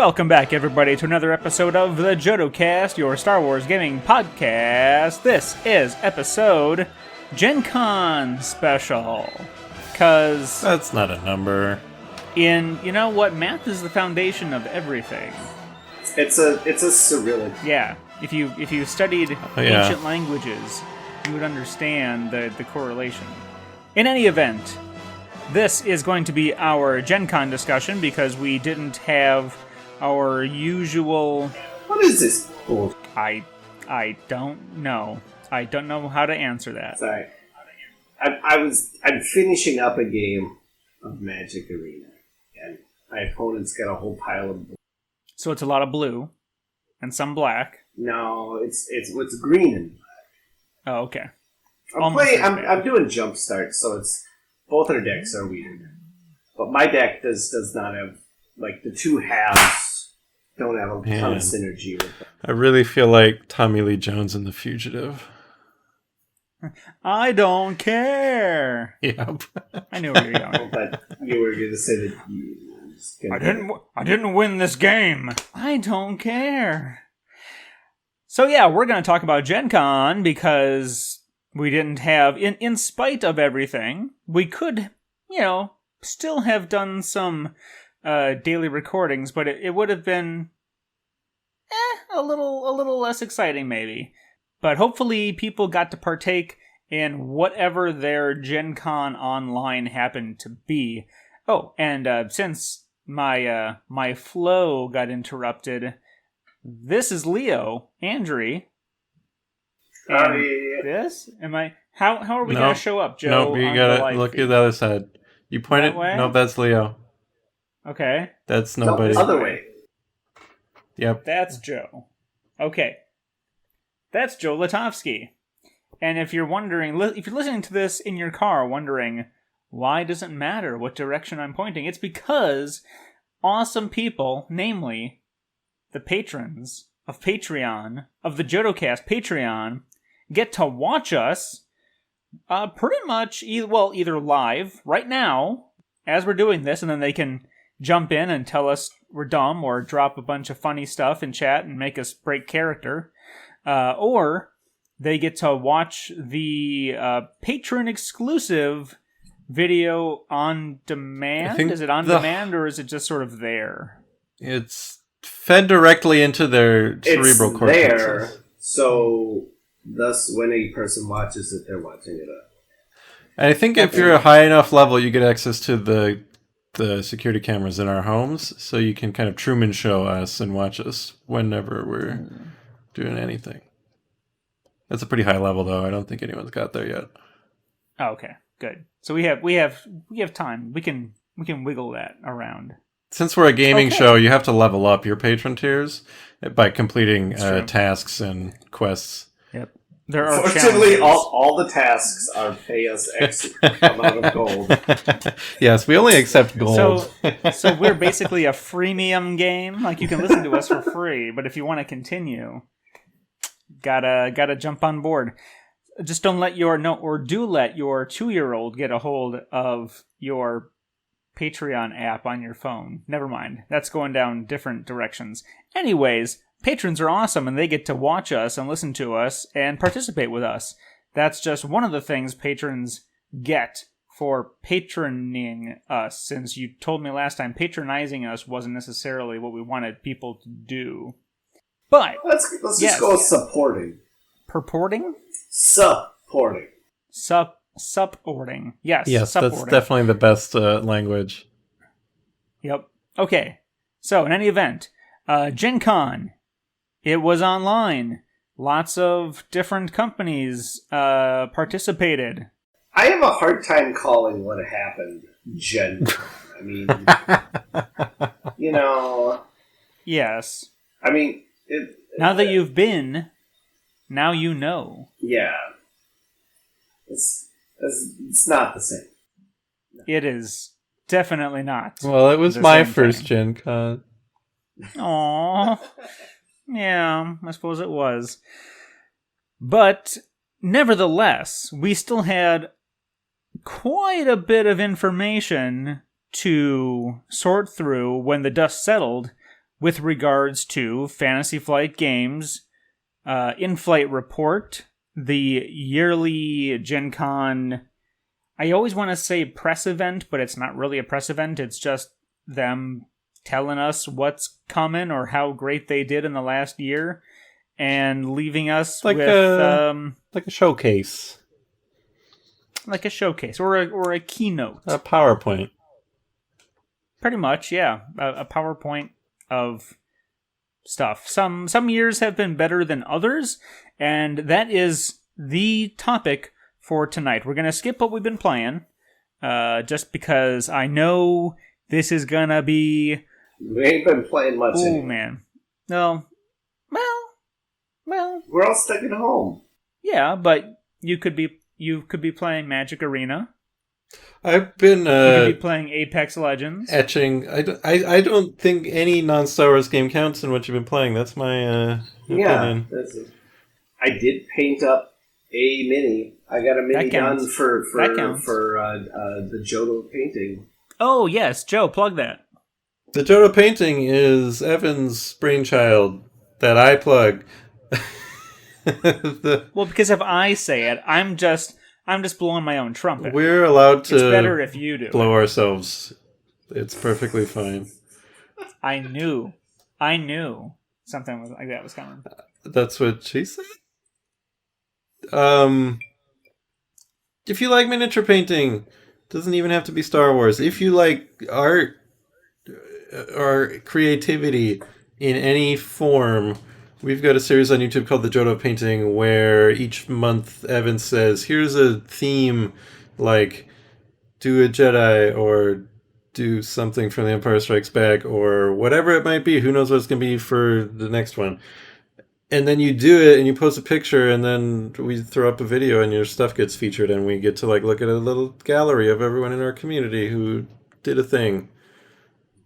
Welcome back, everybody, to another episode of the Jodo Cast, your Star Wars gaming podcast. This is episode GenCon special. Because that's not a number. You know what? Math is the foundation of everything. It's a Cyrillic. Yeah. If you studied ancient languages, you would understand the correlation. In any event, this is going to be our GenCon discussion because we didn't have our usual... What is this bullshit? I don't know. I don't know how to answer that. Sorry. I'm finishing up a game of Magic Arena, and my opponent's got a whole pile of blue. So it's a lot of blue and some black. No, it's green and black. Oh, okay. I'm doing Jumpstart, so it's both our decks are weird. But my deck does not have, like, the two halves don't have a ton of synergy with them. I really feel like Tommy Lee Jones in The Fugitive. I don't care. Yep. I knew where you were going. But you were going to say that you... I didn't win this game. I don't care. So yeah, we're going to talk about GenCon because we didn't have, in spite of everything, we could, still have done some daily recordings, but it would have been a little less exciting maybe. But hopefully people got to partake in whatever their GenCon online happened to be. Oh, and since my flow got interrupted, this is Leo, Andrew. This? Am I? How are we going to show up, Joe? Nope, you gotta look at the other side. You pointed. Nope, that's Leo. Okay. That's nobody. No, other way. Yep. That's Joe. Okay. That's Joe Latovsky. And if you're wondering, if you're listening to this in your car wondering, why does it matter what direction I'm pointing? It's because awesome people, namely the patrons of Patreon, of the JodoCast Patreon, get to watch us pretty much either live right now as we're doing this, and then they can jump in and tell us we're dumb or drop a bunch of funny stuff in chat and make us break character. Or they get to watch the patron exclusive video on demand. Is it on demand or is it just sort of there? It's fed directly into their cerebral cortex. It's there, so thus when a person watches it, they're watching it up. And I think if you're a high enough level, you get access to the security cameras in our homes, so you can kind of Truman Show us and watch us whenever we're doing anything. That's a pretty high level, though. I don't think anyone's got there yet. Oh, okay, good. So we have time. We can wiggle that around. Since we're a gaming show, you have to level up your patron tiers by completing tasks and quests. Yep. Fortunately, all the tasks are pay us X amount of gold. Yes, we only accept gold. So we're basically a freemium game. Like, you can listen to us for free, but if you want to continue, gotta jump on board. Just don't let your do let your 2-year-old get a hold of your Patreon app on your phone. Never mind. That's going down different directions. Anyways, patrons are awesome and they get to watch us and listen to us and participate with us. That's just one of the things patrons get for patroning us, since you told me last time patronizing us wasn't necessarily what we wanted people to do. But let's just go with supporting. Purporting? Supporting. Supporting. Yes, that's supporting. Definitely the best language. Yep. Okay. So, in any event, GenCon, it was online. Lots of different companies participated. I have a hard time calling what happened GenCon. I mean, Yes. I mean... now that you've been, now you know. Yeah. It's not the same. No. It is definitely not. Well, it was my first GenCon. Aww. Yeah, I suppose it was. But, nevertheless, we still had quite a bit of information to sort through when the dust settled with regards to Fantasy Flight Games, in-flight report, the yearly GenCon. I always want to say press event, but it's not really a press event. It's just them telling us what's coming or how great they did in the last year, and leaving us like with like a showcase, or a keynote, a PowerPoint. Pretty much, yeah, a PowerPoint of stuff. Some years have been better than others, and that is the topic for tonight. We're gonna skip what we've been playing, just because I know this is gonna be. We ain't been playing much. Oh anyway. man, no, well, we're all stuck at home. Yeah, but you could be playing Magic Arena. I've been you could be playing Apex Legends. Etching. I don't think any non-Star Wars game counts in what you've been playing. That's my opinion. I did paint up a mini. I got a mini done for the Jodo painting. Oh yes, Joe, plug that. The Jodo painting is Evan's brainchild that I plug. Well, because if I say it, I'm just blowing my own trumpet. We're allowed to. It's better if you do. Blow ourselves. It's perfectly fine. I knew something like that was coming. That's what she said. If you like miniature painting, doesn't even have to be Star Wars. If you like art or creativity in any form, we've got a series on YouTube called The Jodo Painting, where each month Evan says, here's a theme, like do a Jedi or do something from The Empire Strikes Back or whatever it might be. Who knows what it's going to be for the next one. And then you do it and you post a picture and then we throw up a video and your stuff gets featured and we get to like look at a little gallery of everyone in our community who did a thing.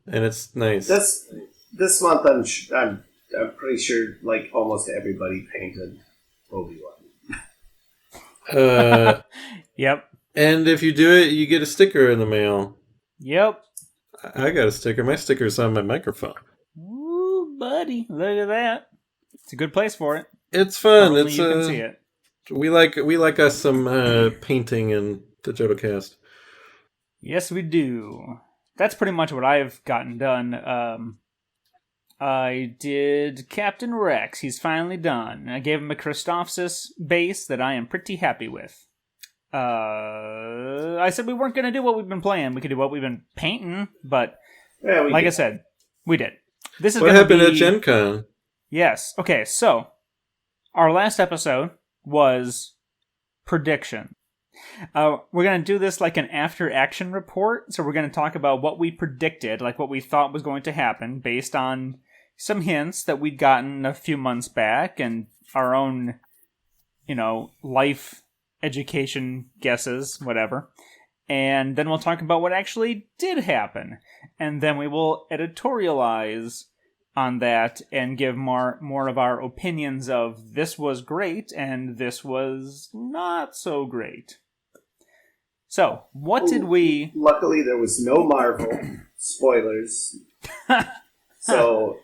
And it's nice. This month I'm pretty sure like almost everybody painted Obi-Wan. Yep. And if you do it, you get a sticker in the mail. Yep. I got a sticker. My sticker's on my microphone. Ooh, buddy. Look at that. It's a good place for it. It's fun. Only It's you can see it. We like us some painting in the JodoCast. Yes, we do. That's pretty much what I've gotten done. I did Captain Rex. He's finally done. I gave him a Christophsis base that I am pretty happy with. I said we weren't going to do what we've been playing. We could do what we've been painting, but I said, we did. This is what happened at GenCon? Yes. Okay, so our last episode was prediction. We're going to do this like an after-action report. So we're going to talk about what we predicted, like what we thought was going to happen based on some hints that we'd gotten a few months back and our own, life education guesses, whatever. And then we'll talk about what actually did happen. And then we will editorialize on that and give more of our opinions of this was great and this was not so great. So, what did we... Luckily, there was no Marvel spoilers. So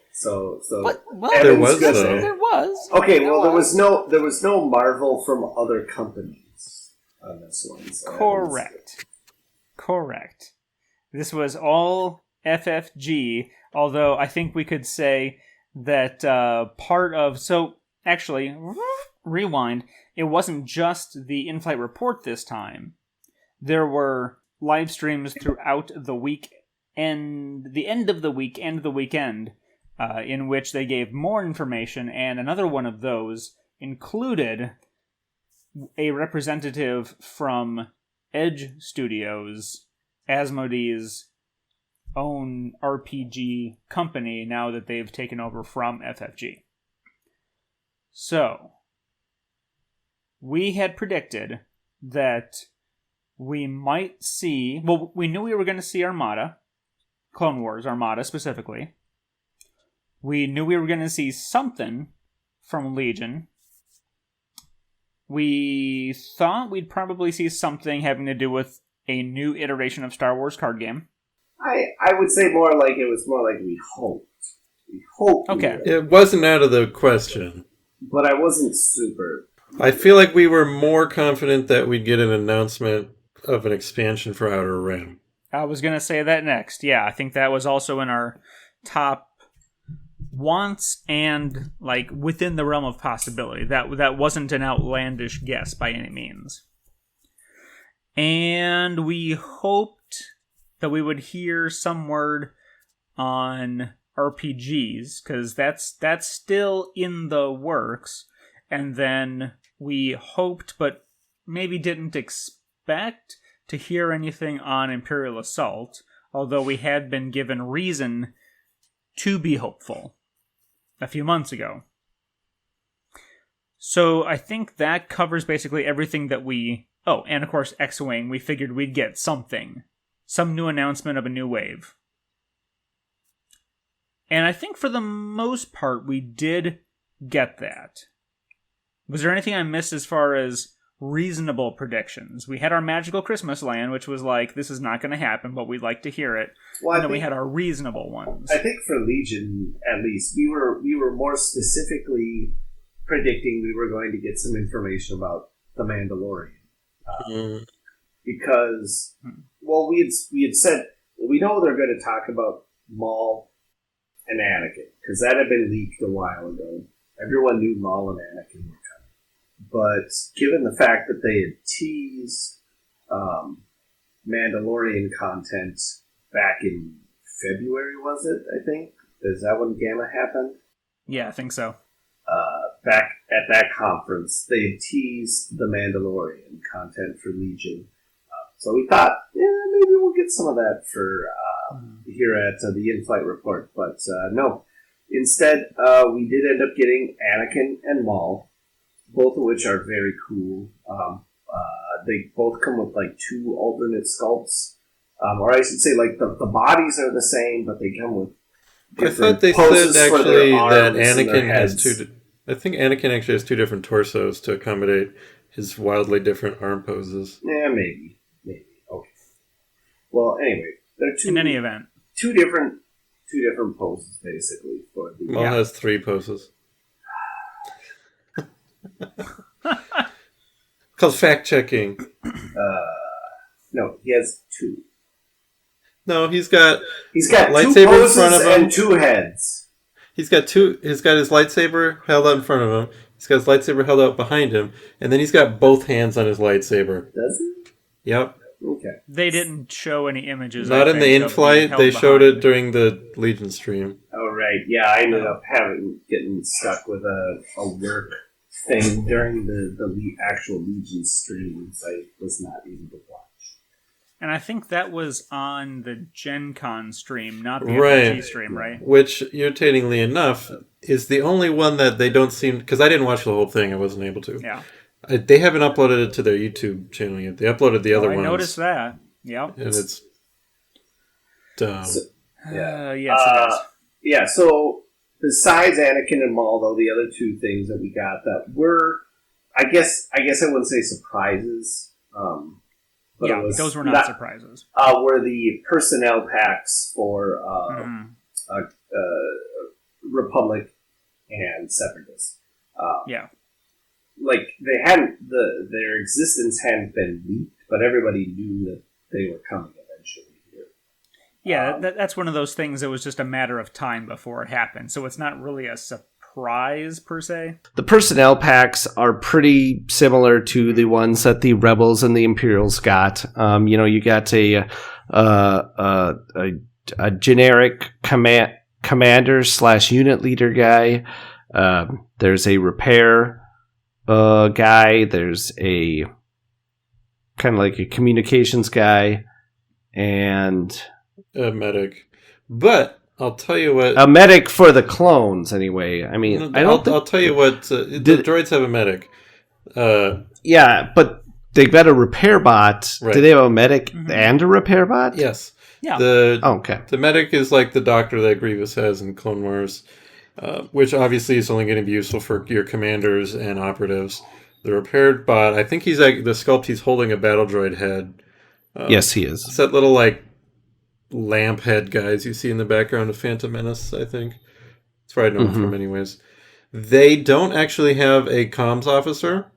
there was though. There was. Okay, well, there was no Marvel from other companies on this one. So Correct. This was all FFG, although I think we could say that part of... So, actually, rewind. It wasn't just the in-flight report this time. There were live streams throughout the week and the end of the week and the weekend in which they gave more information, and another one of those included a representative from Edge Studios, Asmodee's own RPG company, now that they've taken over from FFG. So, we had predicted that we might see... Well, we knew we were going to see Armada. Clone Wars Armada, specifically. We knew we were going to see something from Legion. We thought we'd probably see something having to do with a new iteration of Star Wars card game. I would say it was more like we hoped. We hope. Okay. It wasn't out of the question. But I wasn't super. I feel like we were more confident that we'd get an announcement of an expansion for Outer Rim. I was going to say that next. Yeah, I think that was also in our top wants and like within the realm of possibility. That wasn't an outlandish guess by any means. And we hoped that we would hear some word on RPGs, because that's still in the works. And then we hoped, but maybe didn't expect, to hear anything on Imperial Assault, although we had been given reason to be hopeful a few months ago. So I think that covers basically everything that we... Oh, and of course X-Wing, we figured we'd get something. Some new announcement of a new wave. And I think for the most part we did get that. Was there anything I missed as far as reasonable predictions? We had our Magical Christmas Land, which was like, this is not going to happen, but we'd like to hear it. Well, and then we had our reasonable ones. I think for Legion, at least, we were more specifically predicting we were going to get some information about the Mandalorian. Because, well, we had said, well, we know they're going to talk about Maul and Anakin, because that had been leaked a while ago. Everyone knew Maul and Anakin were coming. But given the fact that they had teased Mandalorian content back in February, was it, I think? Is that when Gamma happened? Yeah, I think so. Back at that conference, they had teased the Mandalorian content for Legion. So we thought, maybe we'll get some of that for here at the in-flight report. But no. Instead, we did end up getting Anakin and Maul, both of which are very cool. They both come with like 2 alternate sculpts. Or I should say, like, the bodies are the same, but they come with I thought they said actually that Anakin has 2... I think Anakin actually has 2 different torsos to accommodate his wildly different arm poses. Yeah, maybe. Okay. Well, anyway, they're in any event, two different poses basically for the. Maul has 3 poses. Called fact checking. No, he has 2. No, he's got lightsaber 2 poses in front of him and 2 heads. He's got his lightsaber held out in front of him. He's got his lightsaber held out behind him, and then he's got both hands on his lightsaber. Does he? Yep. Okay. They didn't show any images. Not in the in-flight. They showed it during the Legion stream. Oh right, yeah. I ended up getting stuck with a work thing during the actual Legion streams. I was not able to watch. And I think that was on the GenCon stream, not the right. FFG stream, right? Which, irritatingly enough, is the only one that they don't seem... Because I didn't watch the whole thing. I wasn't able to. Yeah. They haven't uploaded it to their YouTube channel yet. They uploaded the other ones. I noticed that. Yep. And it's dumb. So, yes, it is. Yeah, so besides Anakin and Maul, though, the other 2 things that we got that were, I guess I wouldn't say surprises, but yeah, those were not surprises. Were the personnel packs for Republic and Separatists. Yeah. Like, they hadn't, their existence hadn't been leaked, but everybody knew that they were coming eventually here. Yeah, that's one of those things that was just a matter of time before it happened, so it's not really a surprise, per se. The personnel packs are pretty similar to the ones that the Rebels and the Imperials got. You got a generic commander/unit leader guy. There's a repair guy. There's a kind of like a communications guy, and a medic. But I'll tell you what, a medic for the clones, anyway. I mean, I'll tell you what. The droids have a medic. Yeah, but they've got a repair bot. Right. Do they have a medic and a repair bot? Yes. Yeah. Okay. The medic is like the doctor that Grievous has in Clone Wars, which obviously is only going to be useful for your commanders and operatives. The repaired bot, I think he's like the sculpt. He's holding a battle droid head. Yes, he is. It's that little like lamp head guys you see in the background of Phantom Menace, I think. That's where I know him from anyways. They don't actually have a comms officer.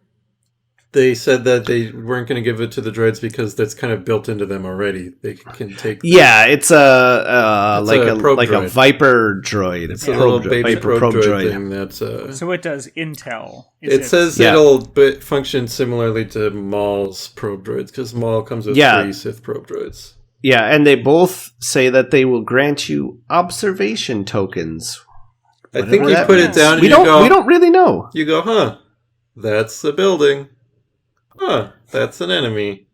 They said that they weren't going to give it to the droids because that's kind of built into them already. They can take... Yeah, it's a droid. Viper droid. It's a little baby probe droid thing that's... So it does intel. It says it'll function similarly to Maul's probe droids, because Maul comes with 3 Sith probe droids. Yeah, and they both say that they will grant you observation tokens. I think you put it down and we don't really know. You go, huh, that's a building. Huh, that's an enemy.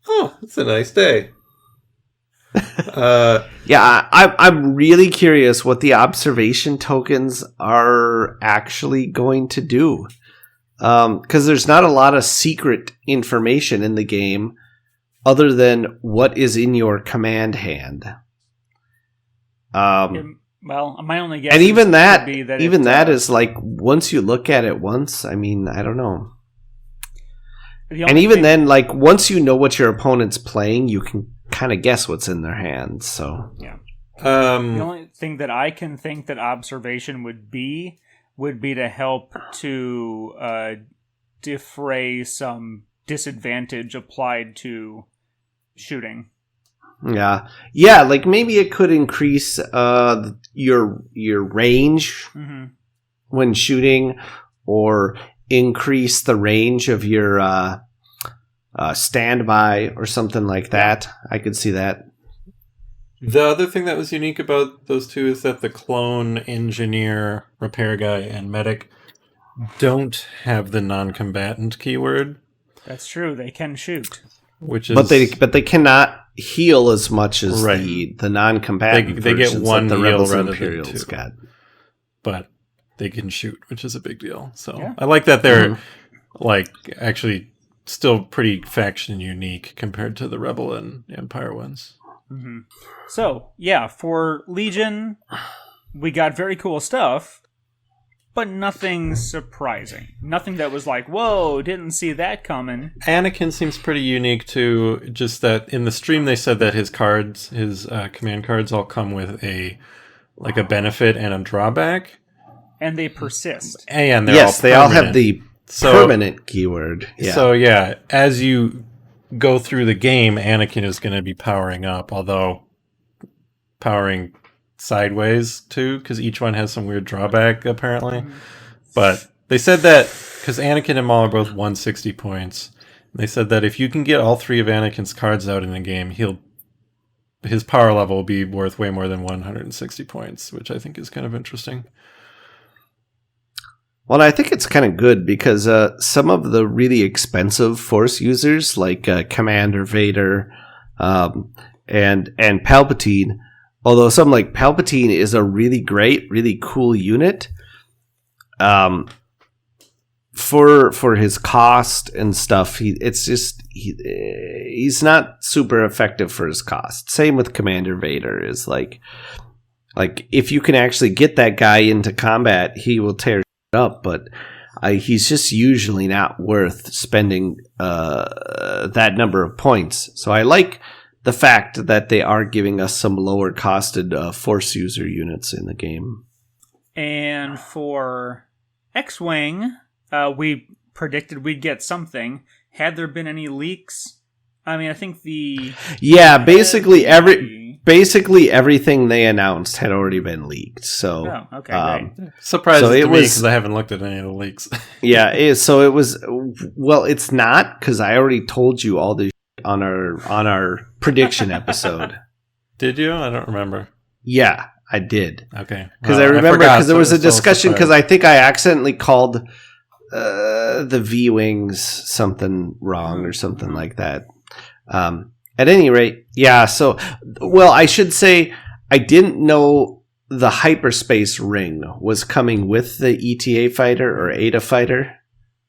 Oh, it's a nice day. Yeah, I'm really curious what the observation tokens are actually going to do. Because there's not a lot of secret information in the game other than what is in your command hand. Well, my only guess, and even that is like, once you look at it once, I mean, I don't know. And even then, like, once you know what your opponent's playing, you can kind of guess what's in their hands. So yeah. The only thing that I can think that observation would be to help to defray some disadvantage applied to shooting. Yeah, like maybe it could increase your range when shooting, or increase the range of your standby or something like that. I could see that. The other thing that was unique about those two is that the clone, engineer, repair guy, and medic don't have the non-combatant keyword. That's true. They can shoot, which is but they cannot heal as much as the non-combatant. They get one the heal Rebels rather Imperials than 2. got. But they can shoot, which is a big deal. So yeah. I like that they're like actually still pretty faction unique compared to the Rebel and Empire ones. Mm-hmm. So yeah, for Legion, we got very cool stuff, but nothing surprising. Nothing that was like, whoa, didn't see that coming. Anakin seems pretty unique too. Just that in the stream they said that his cards, his command cards, all come with a benefit and a drawback. And they persist. And they all have the permanent keyword. Yeah. So yeah, as you go through the game, Anakin is going to be powering up, although powering sideways too, because each one has some weird drawback apparently. But they said that because Anakin and Maul are both 160 points, they said that if you can get all 3 of Anakin's cards out in the game, his power level will be worth way more than 160 points, which I think is kind of interesting. Well, I think it's kind of good because some of the really expensive Force users, like Commander Vader and Palpatine, although something like Palpatine is a really great, really cool unit, for his cost and stuff, he's not super effective for his cost. Same with Commander Vader. Is like if you can actually get that guy into combat, he will tear up, but he's just usually not worth spending that number of points. So I like the fact that they are giving us some lower costed Force user units in the game. And for X-Wing, we predicted we'd get something. Had there been any leaks? I mean, I think basically everything they announced had already been leaked. So, okay, great. Surprising to me because I haven't looked at any of the leaks. So it was. Well, it's not, because I already told you all this on our prediction episode. Did you? I don't remember. Yeah, I did. Okay, because I remember, because there was a discussion, because I think I accidentally called the V-Wings something wrong or something like that. At any rate, yeah, so, well, I should say I didn't know the hyperspace ring was coming with the ETA fighter or Ada fighter.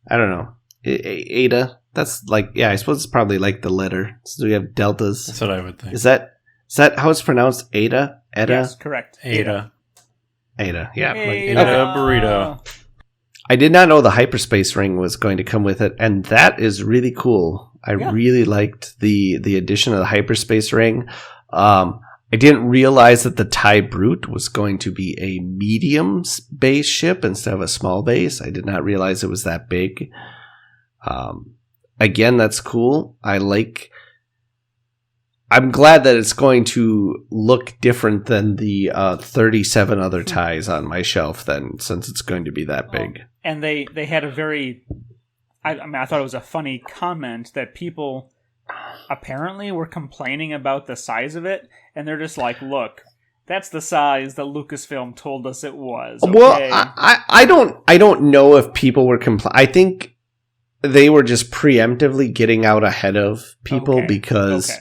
I don't know. Ada? That's like, yeah, I suppose it's probably like the letter. So we have deltas. That's what I would think. Is that how it's pronounced? Ada? Eda? Yes, correct. Ada. Yeah. Ada burrito. I did not know the hyperspace ring was going to come with it, and that is really cool. I really liked the addition of the hyperspace ring. I I didn't realize that the TIE Brute was going to be a medium base ship instead of a small base. I did not realize it was that big. Again, that's cool. I'm glad that it's going to look different than the 37 other TIEs on my shelf then, since it's going to be that big. And they had a very... I thought it was a funny comment that people apparently were complaining about the size of it, and they're just like, look, that's the size that Lucasfilm told us it was. Okay? Well, I don't know if people were I think they were just preemptively getting out ahead of people because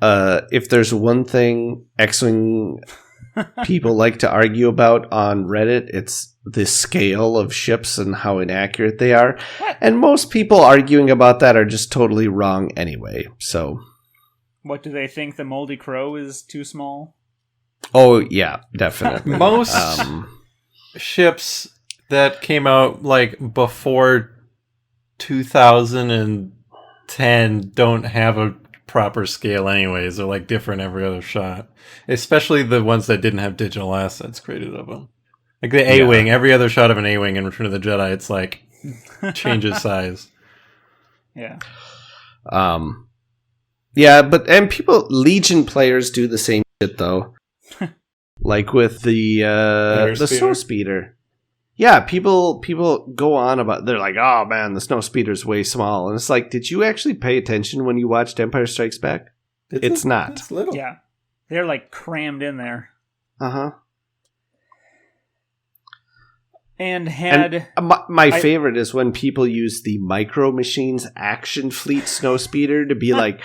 if there's one thing X-Wing people like to argue about on Reddit, it's the scale of ships and how inaccurate they are. What? And most people arguing about that are just totally wrong anyway. So, what do they think? The Moldy Crow is too small? oh yeah, definitely. Most ships that came out like before 2010 don't have a proper scale anyways. They're like different every other shot. Especially the ones that didn't have digital assets created of them. Like the A-Wing, every other shot of an A-Wing in Return of the Jedi, it's like changes size. Yeah. Yeah, and Legion players do the same shit though. Like with the Snowspeeder. Yeah, people go on about, they're like, oh man, the Snowspeeder's way small. And it's like, did you actually pay attention when you watched Empire Strikes Back? It's not. It's little. Yeah. They're like crammed in there. Uh-huh. And my favorite is when people use the Micro Machines Action Fleet Snowspeeder to be like,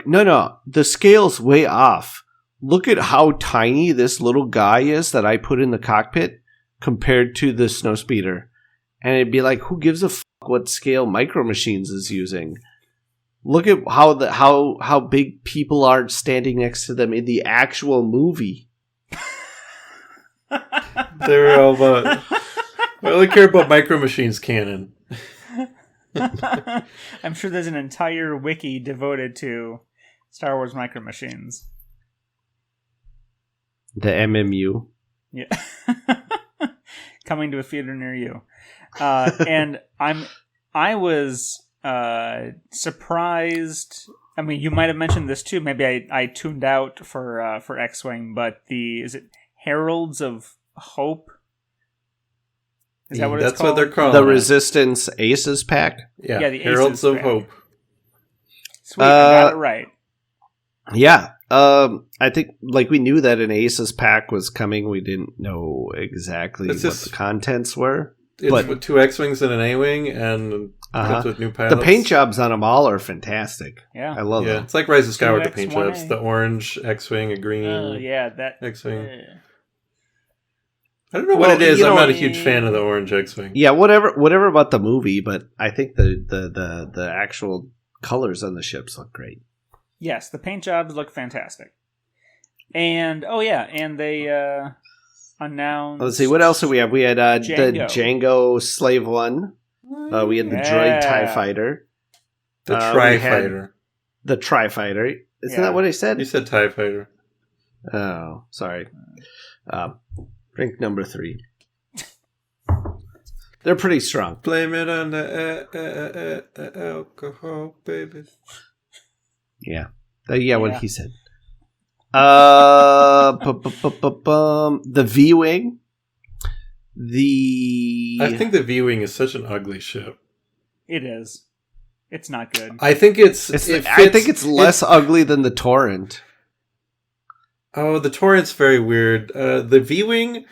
no, the scale's way off. Look at how tiny this little guy is that I put in the cockpit compared to the Snowspeeder. And it'd be like, who gives a fuck what scale Micro Machines is using? Look at how big people are standing next to them in the actual movie. They're all about... I only care about Micro Machines canon. I'm sure there's an entire wiki devoted to Star Wars Micro Machines. The MMU. Yeah. Coming to a theater near you. And I was surprised. I mean, you might have mentioned this too. Maybe I tuned out for X-Wing, but is it Heralds of Hope? Is that what it's called? That's what they're called. The Resistance Aces pack? Yeah, the Heralds Aces of pack. Hope. Sweet, I got it right. Yeah. I think we knew that an Aces pack was coming. We didn't know exactly what the contents were. It's with 2 X-Wings and an A-Wing, and comes with new pilots. The paint jobs on them all are fantastic. Yeah. I love them. It's like Rise of Skywalker, the paint 2X1A. jobs. The orange X-Wing, a green that X-Wing. I don't know what it is. I'm not a huge fan of the orange X-Wing. Yeah, whatever about the movie, but I think the actual colors on the ships look great. Yes, the paint jobs look fantastic. And they announced... Let's see, what else do we have? We had the Django. Django Slave 1. We had the droid TIE Fighter. The Tri-Fighter. The Tri-Fighter. Isn't that what I said? You said TIE Fighter. Oh, sorry. Drink number 3. They're pretty strong. Blame it on the alcohol, baby. Yeah. What he said. The V-Wing. I think the V-Wing is such an ugly ship. It is. It's not good. I think it's less ugly than the Torrent. Oh, the Torrent's very weird. The V-Wing,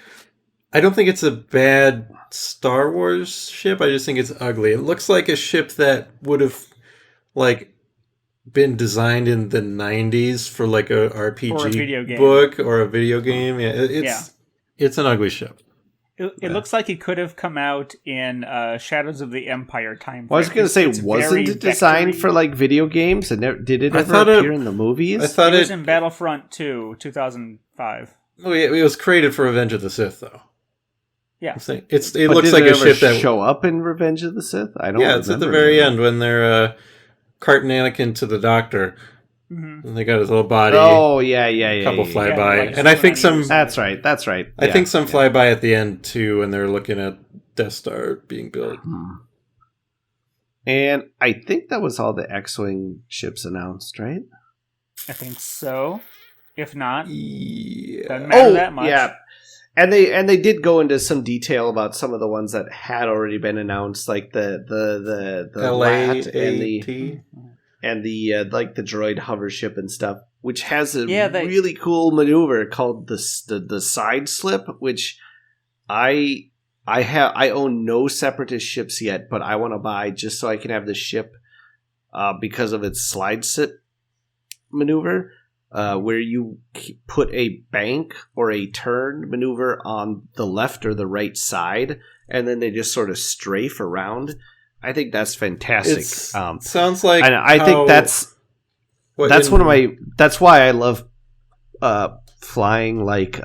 I don't think it's a bad Star Wars ship. I just think it's ugly. It looks like a ship that would have been designed in the 90s for like a RPG book or a video game. Yeah, it's an ugly ship. It looks like it could have come out in Shadows of the Empire time. Well, I was going to say, wasn't it designed for like video games? And did it ever appear in the movies? I thought it was in Battlefront 2, 2005. Oh, yeah, it was created for Revenge of the Sith, though. Yeah, it looks like a ship that show up in Revenge of the Sith. I don't. Yeah, it's at the very end when they're carting Anakin to the doctor. Mm-hmm. And they got his little body. Oh yeah. Couple yeah. flyby, like and I think some. That's right. I think some flyby at the end too, when they're looking at Death Star being built. And I think that was all the X-wing ships announced, right? I think so. If not, Yeah. doesn't matter that much. Yeah. And they did go into some detail about some of the ones that had already been announced, like the LAT and the like the droid hover ship and stuff, which has a really cool maneuver called the side slip, which I own no Separatist ships yet, but I want to buy just so I can have the ship because of its slide slip maneuver. Where you put a bank or a turn maneuver on the left or the right side, and then they just sort of strafe around. I think that's fantastic. Sounds like, and I think that's one of my. That's why I love flying like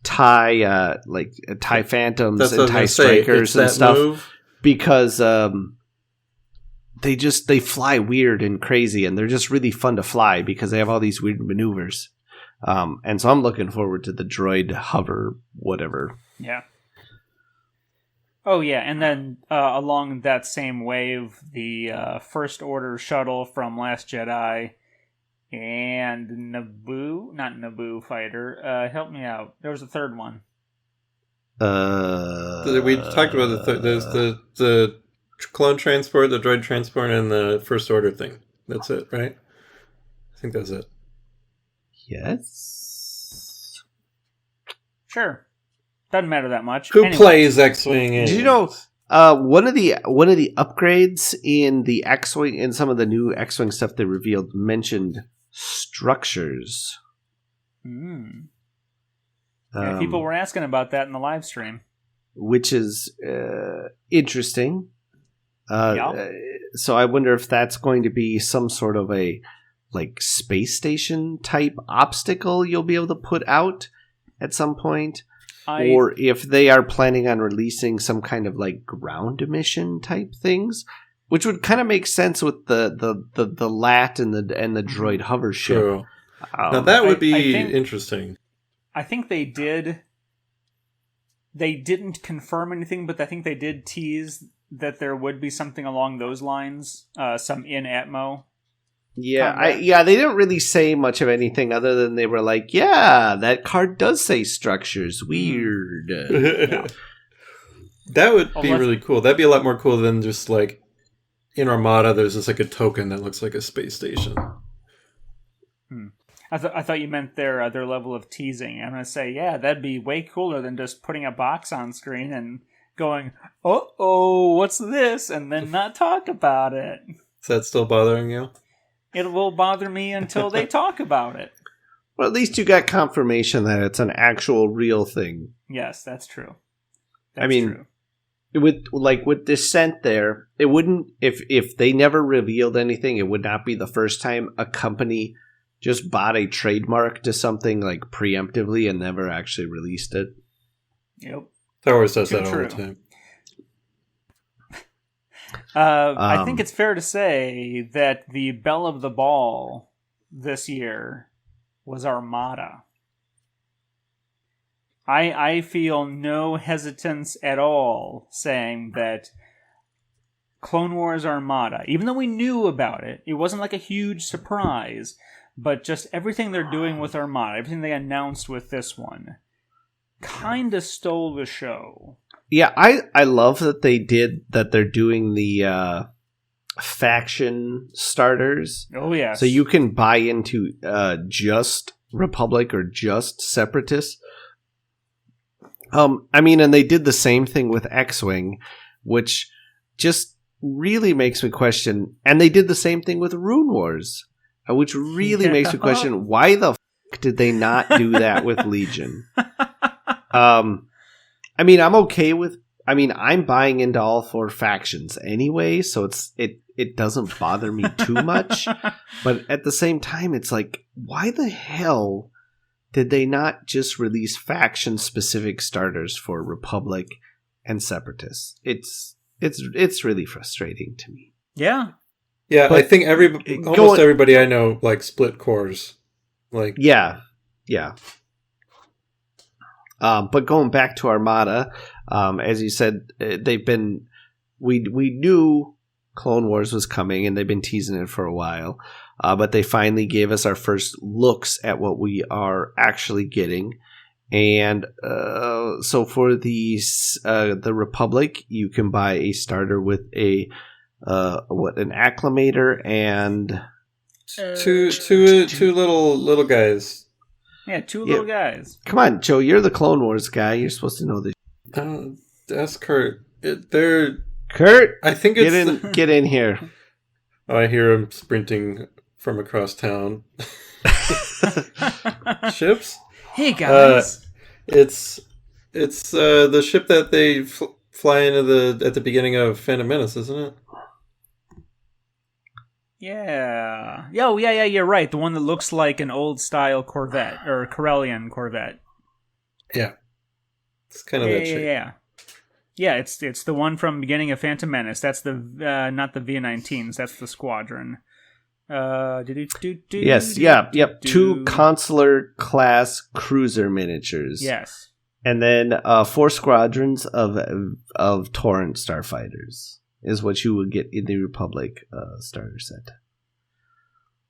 TIE Phantoms and TIE Strikers and stuff move. Because they fly weird and crazy, and they're just really fun to fly because they have all these weird maneuvers. And so I'm looking forward to the droid hover whatever. Yeah. Oh yeah, and then along that same wave, the First Order shuttle from Last Jedi and not Naboo fighter. Help me out. There was a third one. We talked about there's the clone transport, the droid transport, and the First Order thing. That's it, right? I think that's it. Yes. Sure. Doesn't matter that much. Who plays X-Wing? Did you know one of the upgrades in the X-Wing, in some of the new X-Wing stuff they revealed, mentioned structures. Yeah, people were asking about that in the live stream, which is interesting. So I wonder if that's going to be some sort of a like space station type obstacle you'll be able to put out at some point, or if they are planning on releasing some kind of like ground mission type things, which would kind of make sense with the LAT and the droid hover ship. True. Now that would be interesting. I think they did. They didn't confirm anything, but I think they did tease that there would be something along those lines, some in-atmo. Yeah, they didn't really say much of anything other than they were like, yeah, that card does say structures. Weird. Yeah. That would be really cool. That'd be a lot more cool than just like in Armada, there's just like a token that looks like a space station. I thought you meant their level of teasing. I'm going to say, yeah, that'd be way cooler than just putting a box on screen and going, uh-oh, what's this? And then not talk about it. Is that still bothering you? It will bother me until they talk about it. Well, at least you got confirmation that it's an actual real thing. Yes, that's true. True. With Descent there, it wouldn't, if they never revealed anything, it would not be the first time a company just bought a trademark to something like preemptively and never actually released it. Yep. Star Wars does that all the time. I think it's fair to say that the belle of the ball this year was Armada. I feel no hesitance at all saying that Clone Wars Armada, even though we knew about it, it wasn't like a huge surprise, but just everything they're doing with Armada, everything they announced with this one, kind of stole the show. Yeah, I love that they're doing the faction starters. Oh, yeah. So you can buy into just Republic or just Separatists. And they did the same thing with X-Wing, which just really makes me question. And they did the same thing with Rune Wars, which really makes me question, why the f*** did they not do that with Legion? I'm okay with... I'm buying into all four factions anyway, so it doesn't bother me too much. But at the same time, it's like, why the hell did they not just release faction-specific starters for Republic and Separatists? It's really frustrating to me. Yeah. Yeah, But I think almost everybody I know like split cores. Like yeah. But going back to Armada, as you said, they've been. We knew Clone Wars was coming, and they've been teasing it for a while. But they finally gave us our first looks at what we are actually getting. And so for the Republic, you can buy a starter with an acclimator and two little guys. Yeah, two little guys. Come on, Joe, you're the Clone Wars guy. You're supposed to know this. That's Kurt. They're Kurt. I think it's get in here. Oh, I hear him sprinting from across town. Ships. Hey guys, it's the ship that they fly into at the beginning of Phantom Menace, isn't it? Yeah. Oh, yeah, you're right. The one that looks like an old style Corvette or Corellian Corvette. Yeah, it's kind of that shape. Yeah, it's the one from beginning of Phantom Menace. That's the not the V-19s. That's the Squadron. Yes, yep. 2 consular class cruiser miniatures. Yes, and then 4 squadrons of Torrent starfighters is what you would get in the Republic starter set.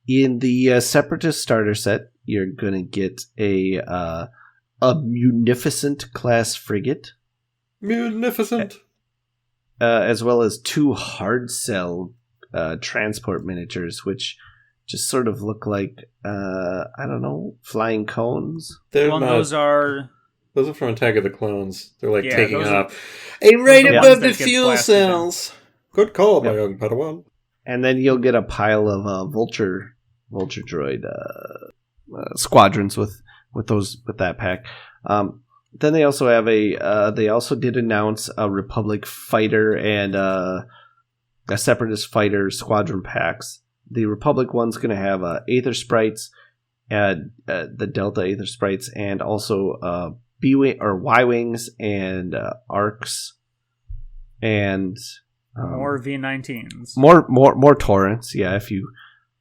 In the Separatist starter set, you're gonna get a Munificent class frigate. Munificent. As well as 2 hard cell transport miniatures, which just sort of look like I don't know, flying cones. Those are from Attack of the Clones. They're like taking off right above the fuel cells. Good call, my young Padawan. And then you'll get a pile of vulture droid squadrons with that pack. Then they also have they also did announce a Republic fighter and a Separatist fighter squadron packs. The Republic one's going to have Aether Sprites, the Delta Aether Sprites, and also B-Wing or Y-Wings and Arcs, and more V-19s. More Torrents, yeah, if you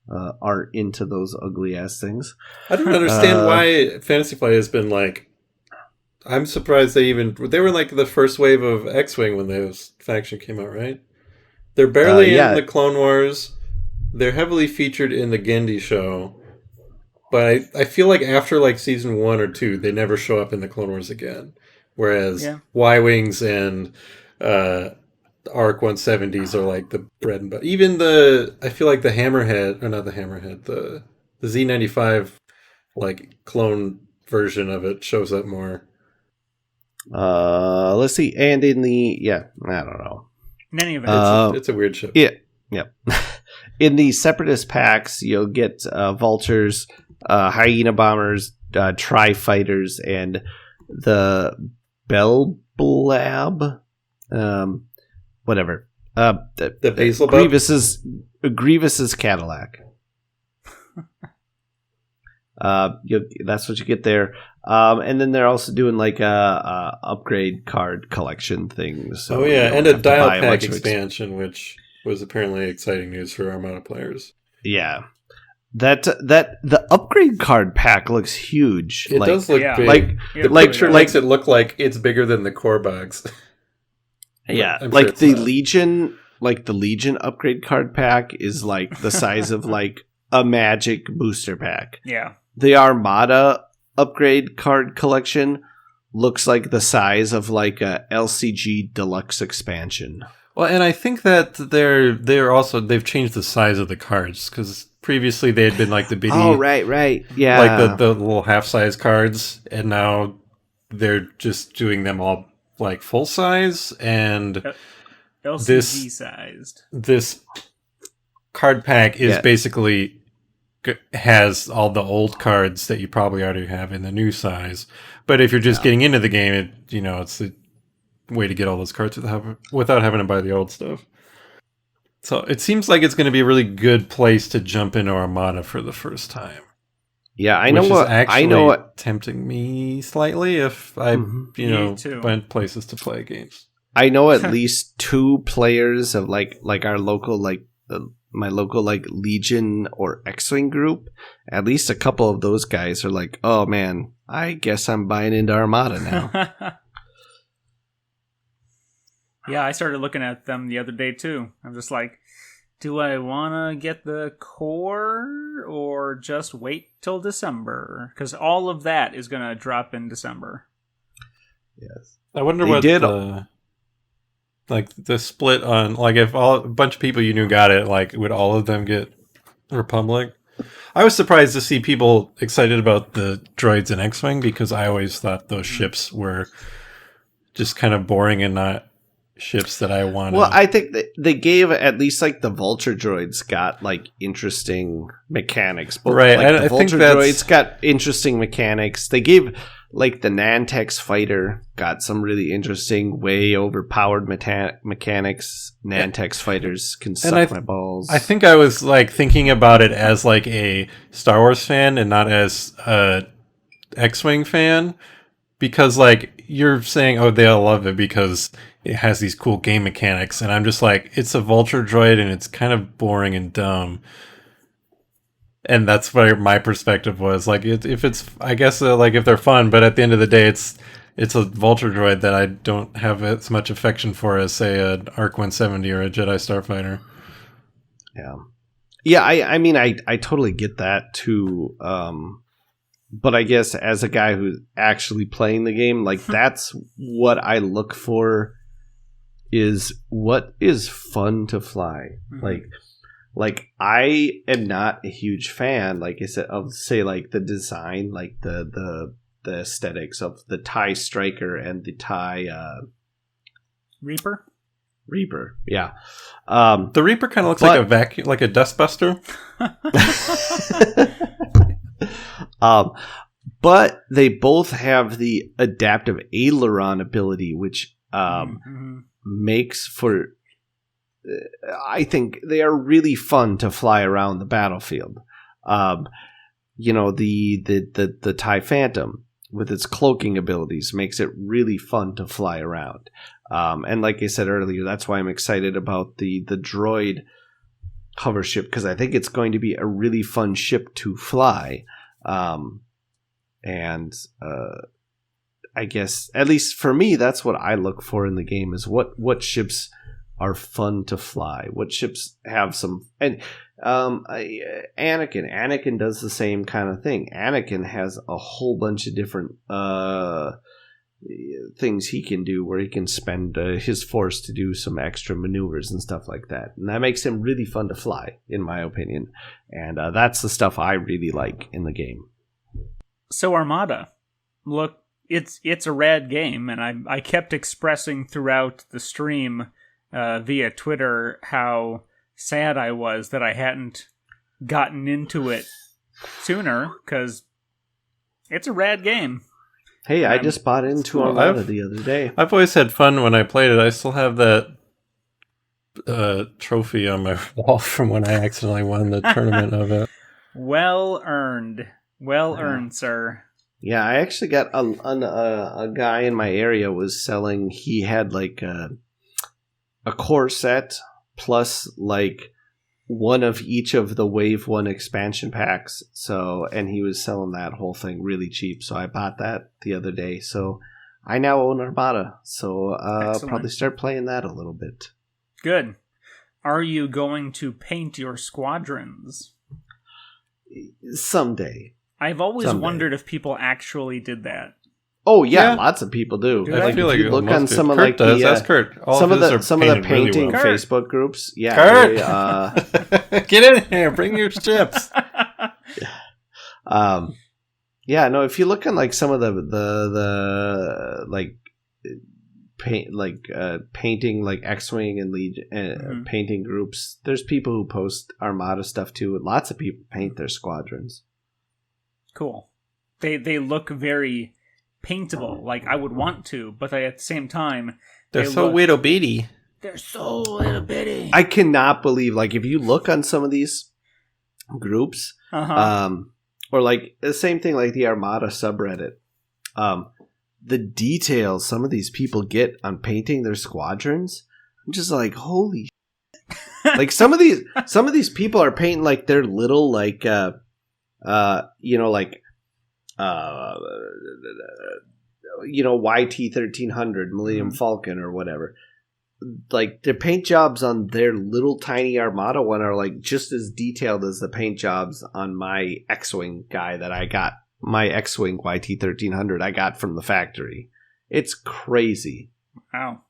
are into those ugly ass things. I don't understand why Fantasy Flight has been like. I'm surprised they were like the first wave of X-Wing when those faction came out, right? They're barely in the Clone Wars. They're heavily featured in the Gendy show. But I feel like after like season 1 or 2, they never show up in the Clone Wars again. Whereas Y-Wings and ARC 170s are like the bread and butter. Even I feel like the Hammerhead, or not the Hammerhead, the Z95 like clone version of it shows up more. Let's see. And in I don't know. In any event, it's a weird ship. Yeah. In the Separatist packs, you'll get vultures, hyena bombers, tri-fighters, and the Belblab, whatever. The Basil Grievous's Cadillac. That's what you get there. And then they're also doing like upgrade card collection things. So and a dial pack expansion, which was apparently exciting news for Armada players. Yeah, that the upgrade card pack looks huge. It does look big. The picture makes it look like it's bigger than the core box. Yeah, like the Legion, upgrade card pack is like the size of like a Magic booster pack. Yeah. The Armada upgrade card collection looks like the size of like a LCG deluxe expansion. Well, and I think that they've changed the size of the cards, because previously they had been like the bitty, right, yeah, like the little half size cards, and now they're just doing them all like full size and LCG sized. This card pack is basically has all the old cards that you probably already have in the new size. But if you're just getting into the game, it's the way to get all those cards without having to buy the old stuff. So it seems like it's going to be a really good place to jump into Armada for the first time. Yeah, I know what tempting me slightly if I went places to play games. I know at least 2 players of like our local local like Legion or X-Wing group, at least a couple of those guys are like, oh man, I guess I'm buying into Armada now. Yeah, I started looking at them the other day too. I'm just like, do I want to get the core or just wait till December? Because all of that is going to drop in December. Yes. I wonder what the split on, like, if a bunch of people you knew got it, like, would all of them get Republic? I was surprised to see people excited about the droids in X-Wing, because I always thought those ships were just kind of boring and not ships that I wanted. Well, I think they gave at least like the Vulture droids got like interesting mechanics. But, right, like, I think droids got interesting mechanics. They gave like the Nantex fighter got some really interesting, way overpowered mechanics. Nantex fighters can suck my balls. I think I was like thinking about it as like a Star Wars fan and not as a X-Wing fan, because like you're saying, oh, they all love it because it has these cool game mechanics, and I'm just like, it's a Vulture droid and it's kind of boring and dumb. And that's where my perspective was. Like, if it's, I guess, like, if they're fun, but at the end of the day, it's a Vulture droid that I don't have as much affection for as, say, an ARC 170 or a Jedi Starfighter. Yeah. Yeah, I mean, I totally get that, too. But I guess as a guy who's actually playing the game, like, that's what I look for, is what is fun to fly. Mm-hmm. Like I am not a huge fan, like I said, of, say, like the design, like the aesthetics of the TIE Striker and the TIE Reaper, yeah. The Reaper kind of looks like a vacuum, like a dustbuster. But they both have the adaptive aileron ability, which makes for, I think they are really fun to fly around the battlefield. You know, the TIE Phantom with its cloaking abilities makes it really fun to fly around. And like I said earlier, that's why I'm excited about the droid hover ship, because I think it's going to be a really fun ship to fly. I guess, at least for me, that's what I look for in the game, is what ships are fun to fly. What ships have some... And Anakin does the same kind of thing. Anakin has a whole bunch of different things he can do, where he can spend his force to do some extra maneuvers and stuff like that. And that makes him really fun to fly, in my opinion. And that's the stuff I really like in the game. So Armada, look, it's a rad game, and I kept expressing throughout the stream via Twitter how sad I was that I hadn't gotten into it sooner, because it's a rad game. Hey, I just bought into Armada the other day. I've always had fun when I played it. I still have that trophy on my wall from when I accidentally won the tournament of it. Well earned. Well earned, sir. Yeah, I actually got a guy in my area was selling. He had like a core set plus like one of each of the Wave 1 expansion packs. So, and he was selling that whole thing really cheap. So I bought that the other day. So I now own Armada. So I'll probably start playing that a little bit. Good. Are you going to paint your squadrons? Someday. I've always wondered if people actually did that. Oh yeah, lots of people do. I feel like you look on some of Kurt like does. the That's Kurt. some of the painting really well. Facebook groups. Yeah, Kurt, get in here, bring your chips. Yeah, no. If you look on like some of the like painting like X-Wing and Legion painting groups, there's people who post Armada stuff too. Lots of people paint their squadrons. Cool. They look very paintable. Like I would want to, but at the same time, they're so little bitty. They're so little bitty. I cannot believe, like, if you look on some of these groups, or like the same thing, like the Armada subreddit, the details some of these people get on painting their squadrons, I'm just like, holy shit. Like some of these people are painting like their little like YT-1300 Millennium Falcon or whatever. Like the paint jobs on their little tiny Armada one are like just as detailed as the paint jobs on my X-Wing guy that I got. My X-Wing YT-1300 I got from the factory. It's crazy. Wow.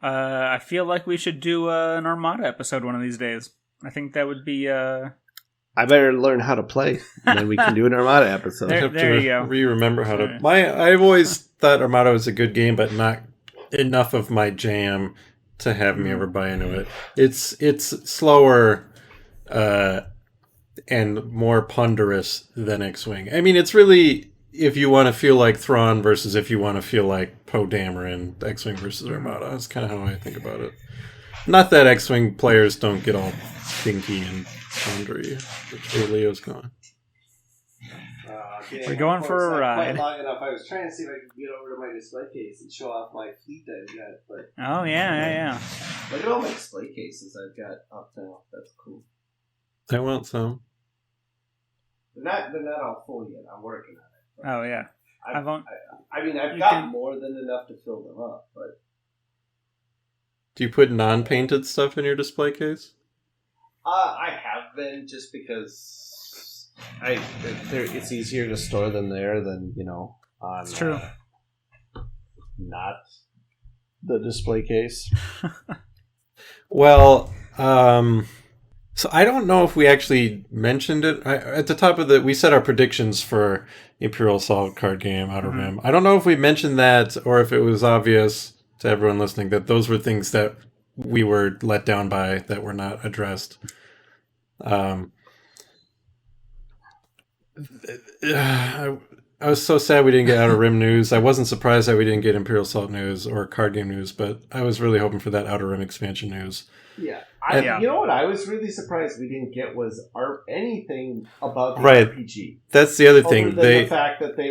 I feel like we should do an Armada episode one of these days. I think that would be... I better learn how to play, and then we can do an Armada episode. There you go. Remember how to... I've always thought Armada was a good game, but not enough of my jam to have me ever buy into it. It's slower and more ponderous than X-Wing. I mean, it's really... If you want to feel like Thrawn versus if you want to feel like Poe Dameron, X-Wing versus Armada. That's kind of how I think about it. Not that X-Wing players don't get all dinky and pondery, which Leo's gone. We're going for a ride. Quite long enough. I was trying to see if I could get over to my display case and show off my fleet that I got. But oh, yeah. Look at all my display cases I've got up now. That's cool. I want some. They're not all full yet. I'm working on it. Oh, yeah. I've got more than enough to fill them up, but... Do you put non-painted stuff in your display case? I have been, just because it's easier to store them there than, on... It's true. Not the display case. Well, so I don't know if we actually mentioned it. At the top of we said our predictions for Imperial Assault card game, Outer Rim. I don't know if we mentioned that or if it was obvious to everyone listening that those were things that we were let down by that were not addressed. I was so sad we didn't get Outer Rim news. I wasn't surprised that we didn't get Imperial Assault news or card game news, but I was really hoping for that Outer Rim expansion news. Yeah. You know what I was really surprised we didn't get was anything about the right. RPG. That's the other thing. The fact that they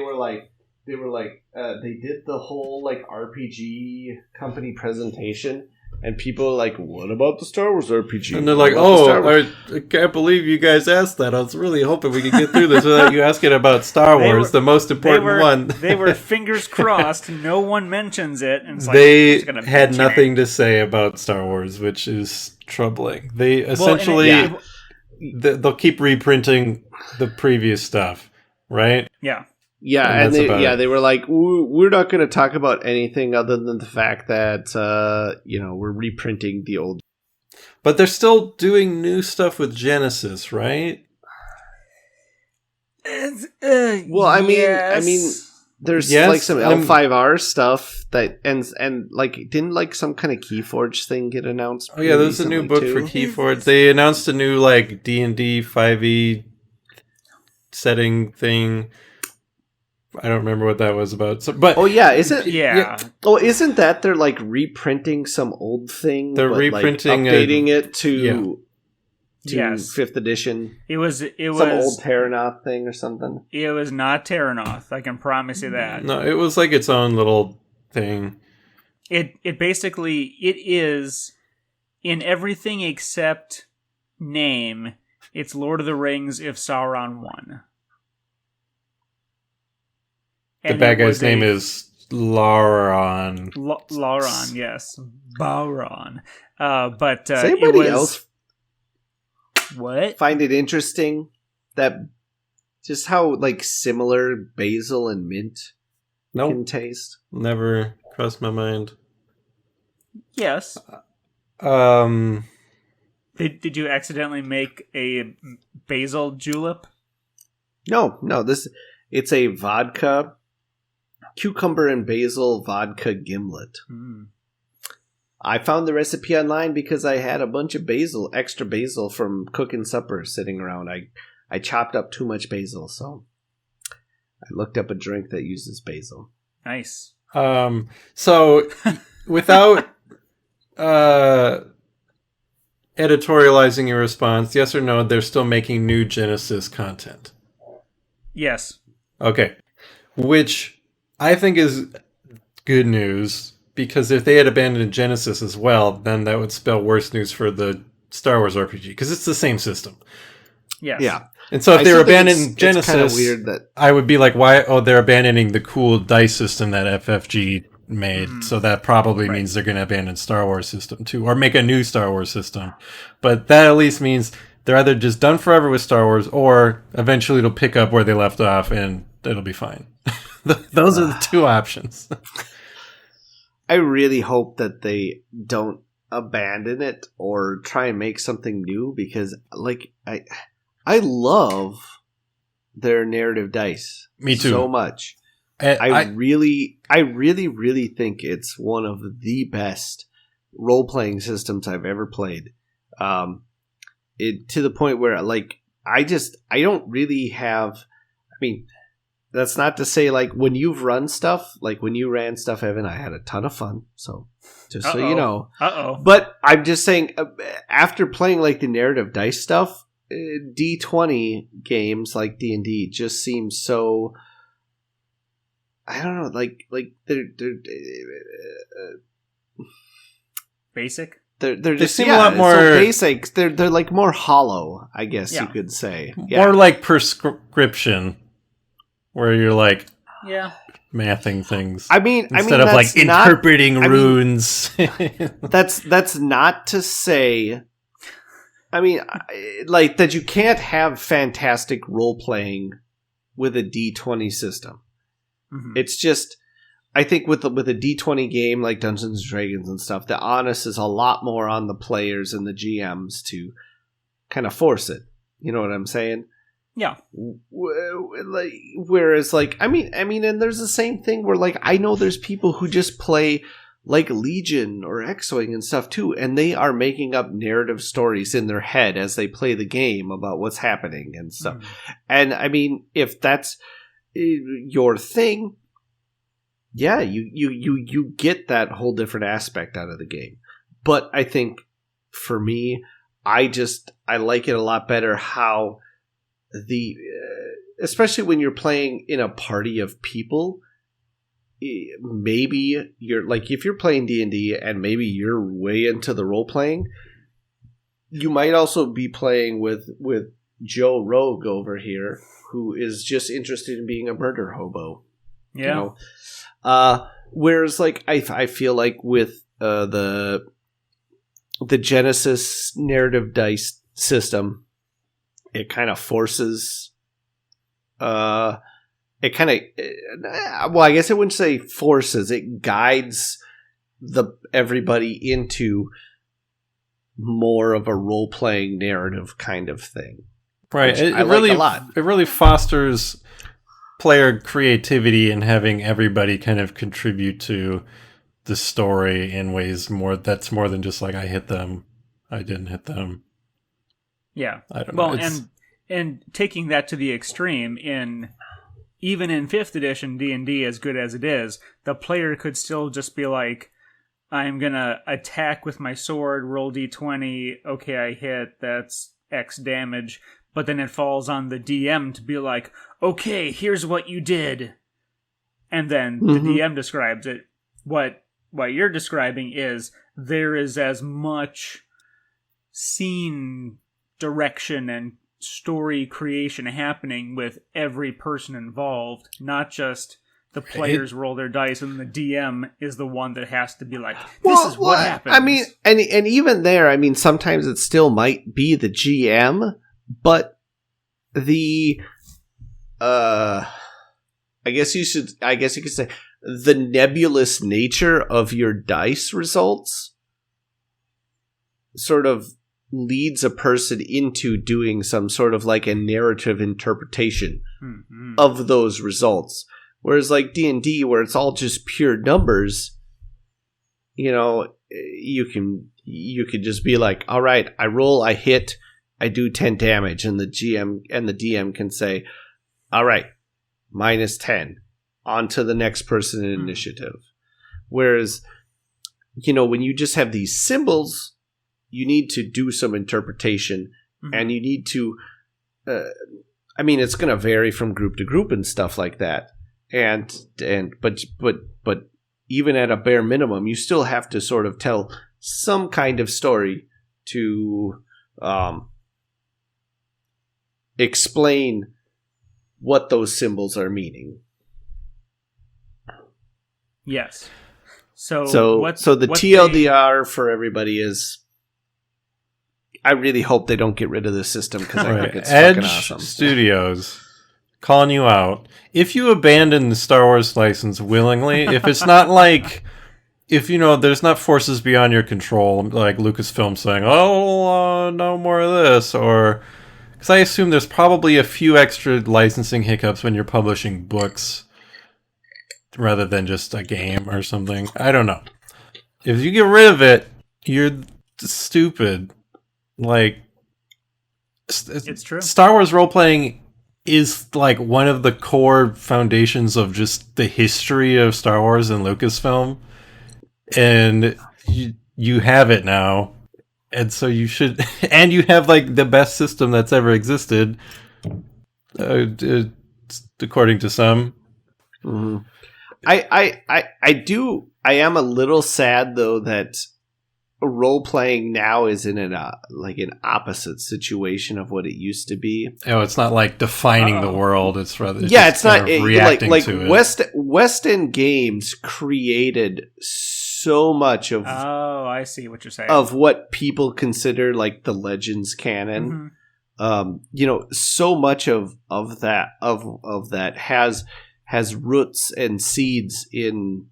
did the whole RPG company presentation, and people are like, "What about the Star Wars RPG?" And they're like, "Oh, I can't believe you guys asked that. I was really hoping we could get through this without you asking about Star Wars, the most important one." They were fingers crossed. No one mentions it. And it's they had nothing to say about Star Wars, which is troubling. They essentially they'll keep reprinting the previous stuff, right? Yeah. Yeah, and they were like, we're not going to talk about anything other than the fact that we're reprinting the old. But they're still doing new stuff with Genesis, right? Well, I mean, there's like some L5R stuff that and like didn't some kind of Keyforge thing get announced? Oh yeah, there's a new book for Keyforge. They announced a new D&D 5e setting thing. I don't remember what that was about. So, but isn't that they're reprinting some old thing? They're reprinting, updating it to 5th edition. It was some old Terranoth thing or something. It was not Terranoth. I can promise you that. No, it was its own little thing. It basically is in everything except name. It's Lord of the Rings if Sauron won. The bad guy's name is Lauron. Lauron, yes. Bauron. But does anybody else find it interesting that just how similar basil and mint can taste? Never crossed my mind. Yes. Did you accidentally make a basil julep? No. It's a vodka. Cucumber and basil vodka gimlet. I found the recipe online because I had a bunch of extra basil from cooking supper sitting around. I chopped up too much basil, so I looked up a drink that uses basil. Nice. So without editorializing your response, yes or no, they're still making new Genesis content? Yes. Okay. Which I think is good news because if they had abandoned Genesis as well, then that would spell worse news for the Star Wars RPG, because it's the same system. Yes. Yeah. And so if they were abandoning Genesis, it's kind of Genesis, weird that I would be like, why? Oh, they're abandoning the cool dice system that FFG made. So that probably means they're going to abandon Star Wars system too, or make a new Star Wars system. But that at least means they're either just done forever with Star Wars, or eventually it'll pick up where they left off and it'll be fine. Those are the two options. I really hope that they don't abandon it or try and make something new, because like I love their narrative dice. Me too. So much. I really think it's one of the best role-playing systems I've ever played. To the point where like I don't really have. I mean, that's not to say like when you've run stuff, like when you ran stuff, Evan, I had a ton of fun. So just so you know. But I'm just saying, after playing like the narrative dice stuff, D20 games like D&D just seem so. I don't know, like they're basic. They just seem a lot more so basic. They're like more hollow, I guess you could say. More like prescription, where you're like mathing things. I mean, instead of like interpreting runes. That's not to say. I mean, like that you can't have fantastic role playing with a D20 system. Mm-hmm. It's just, I think with a D20 game like Dungeons and Dragons and stuff, the onus is a lot more on the players and the GMs to kind of force it. You know what I'm saying? Yeah. Whereas, like, I mean, and there's the same thing where, like, I know there's people who just play like Legion or X-Wing and stuff too, and they are making up narrative stories in their head as they play the game about what's happening and stuff. And I mean, if that's your thing, yeah, you get that whole different aspect out of the game. But I think for me, I like it a lot better how especially when you're playing in a party of people. Maybe you're like, if you're playing D&D and maybe you're way into the role playing, you might also be playing with Joe Rogue over here, who is just interested in being a murder hobo. Yeah. You know? Whereas like I feel like with the Genesis narrative dice system, it kind of forces it kind of, well, I guess I wouldn't say forces. It guides everybody into more of a role-playing narrative kind of thing. Right. I like a lot. It really fosters player creativity and having everybody kind of contribute to the story in ways that's more than just like, I hit them, I didn't hit them. Yeah. I don't know. Well, and taking that to the extreme, even in 5th edition D&D, as good as it is, the player could still just be like, I'm going to attack with my sword, roll d20, okay, I hit, that's X damage. But then it falls on the DM to be like, okay, here's what you did. And then the DM describes it. What you're describing is there is as much scene direction and story creation happening with every person involved, not just the players roll their dice and the DM is the one that has to be like, this is what happens. I mean, and even there, I mean, sometimes it still might be the GM, but the I guess you could say the nebulous nature of your dice results sort of leads a person into doing some sort of like a narrative interpretation of those results. Whereas like D&D, where it's all just pure numbers, you know, you could just be like, all right, I roll, I hit, I do 10 damage, and the GM and the DM can say, all right, -10, on to the next person in initiative. Whereas, you know, when you just have these symbols, you need to do some interpretation, and you need to, I mean, it's going to vary from group to group and stuff like that. But even at a bare minimum, you still have to sort of tell some kind of story to explain what those symbols are meaning. Yes. So the TLDR for everybody is, I really hope they don't get rid of this system because I think it's Edge fucking awesome. Studios calling you out. If you abandon the Star Wars license willingly, if it's not like, if there's not forces beyond your control, like Lucasfilm saying, "Oh, no more of this," or because I assume there's probably a few extra licensing hiccups when you're publishing books rather than just a game or something. I don't know. If you get rid of it, you're stupid. Like, it's true. Star Wars role-playing is like one of the core foundations of just the history of Star Wars and Lucasfilm. And you have it now. And so you should... And you have like the best system that's ever existed. According to some. Mm-hmm. I am a little sad though that role playing now is in an opposite situation of what it used to be. Oh, it's not like defining the world. It's rather it's not reacting like to it. West End Games created so much of. Oh, I see what you're saying. Of what people consider like the Legends canon. Mm-hmm. So much of that has roots and seeds in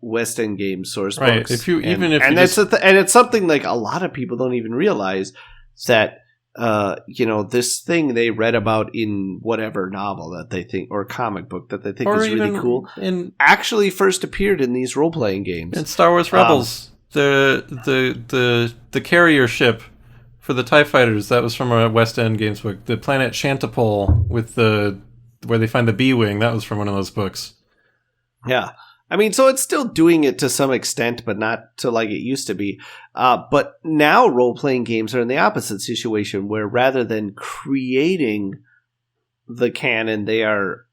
West End Game source books. And it's something like a lot of people don't even realize that this thing they read about in whatever novel that they think or comic book that they think is really cool actually first appeared in these role playing games. In Star Wars Rebels, the carrier ship for the TIE fighters, that was from a West End Games book. The planet Shantipole with where they find the B-wing, that was from one of those books. Yeah. I mean, so it's still doing it to some extent, but not to like it used to be. But now role-playing games are in the opposite situation, where rather than creating the canon, they are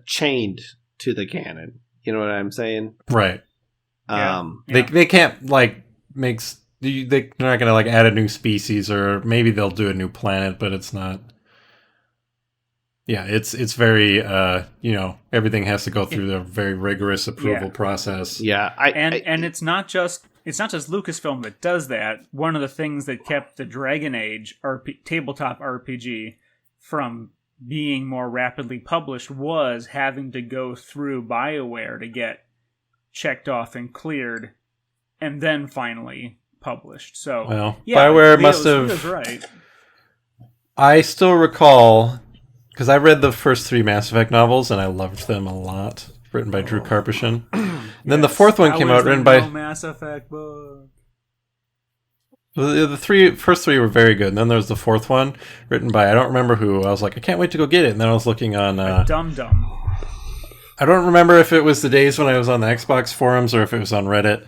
chained to the canon. You know what I'm saying? Right. They can't like they're not going to like add a new species, or maybe they'll do a new planet, but it's not. Yeah, it's very everything has to go through the very rigorous approval process. Yeah, and it's not just Lucasfilm that does that. One of the things that kept the Dragon Age tabletop RPG from being more rapidly published was having to go through BioWare to get checked off and cleared, and then finally published. So BioWare must have. Right. I still recall. Because I read the first 3 Mass Effect novels, and I loved them a lot. Written by Drew Karpyshyn. And then the 4th one came out, written by... Mass Effect book. The first 3 were very good. And then there was the 4th one, written by I don't remember who. I was like, I can't wait to go get it. And then I was looking on... Dum Dum. I don't remember if it was the days when I was on the Xbox forums or if it was on Reddit.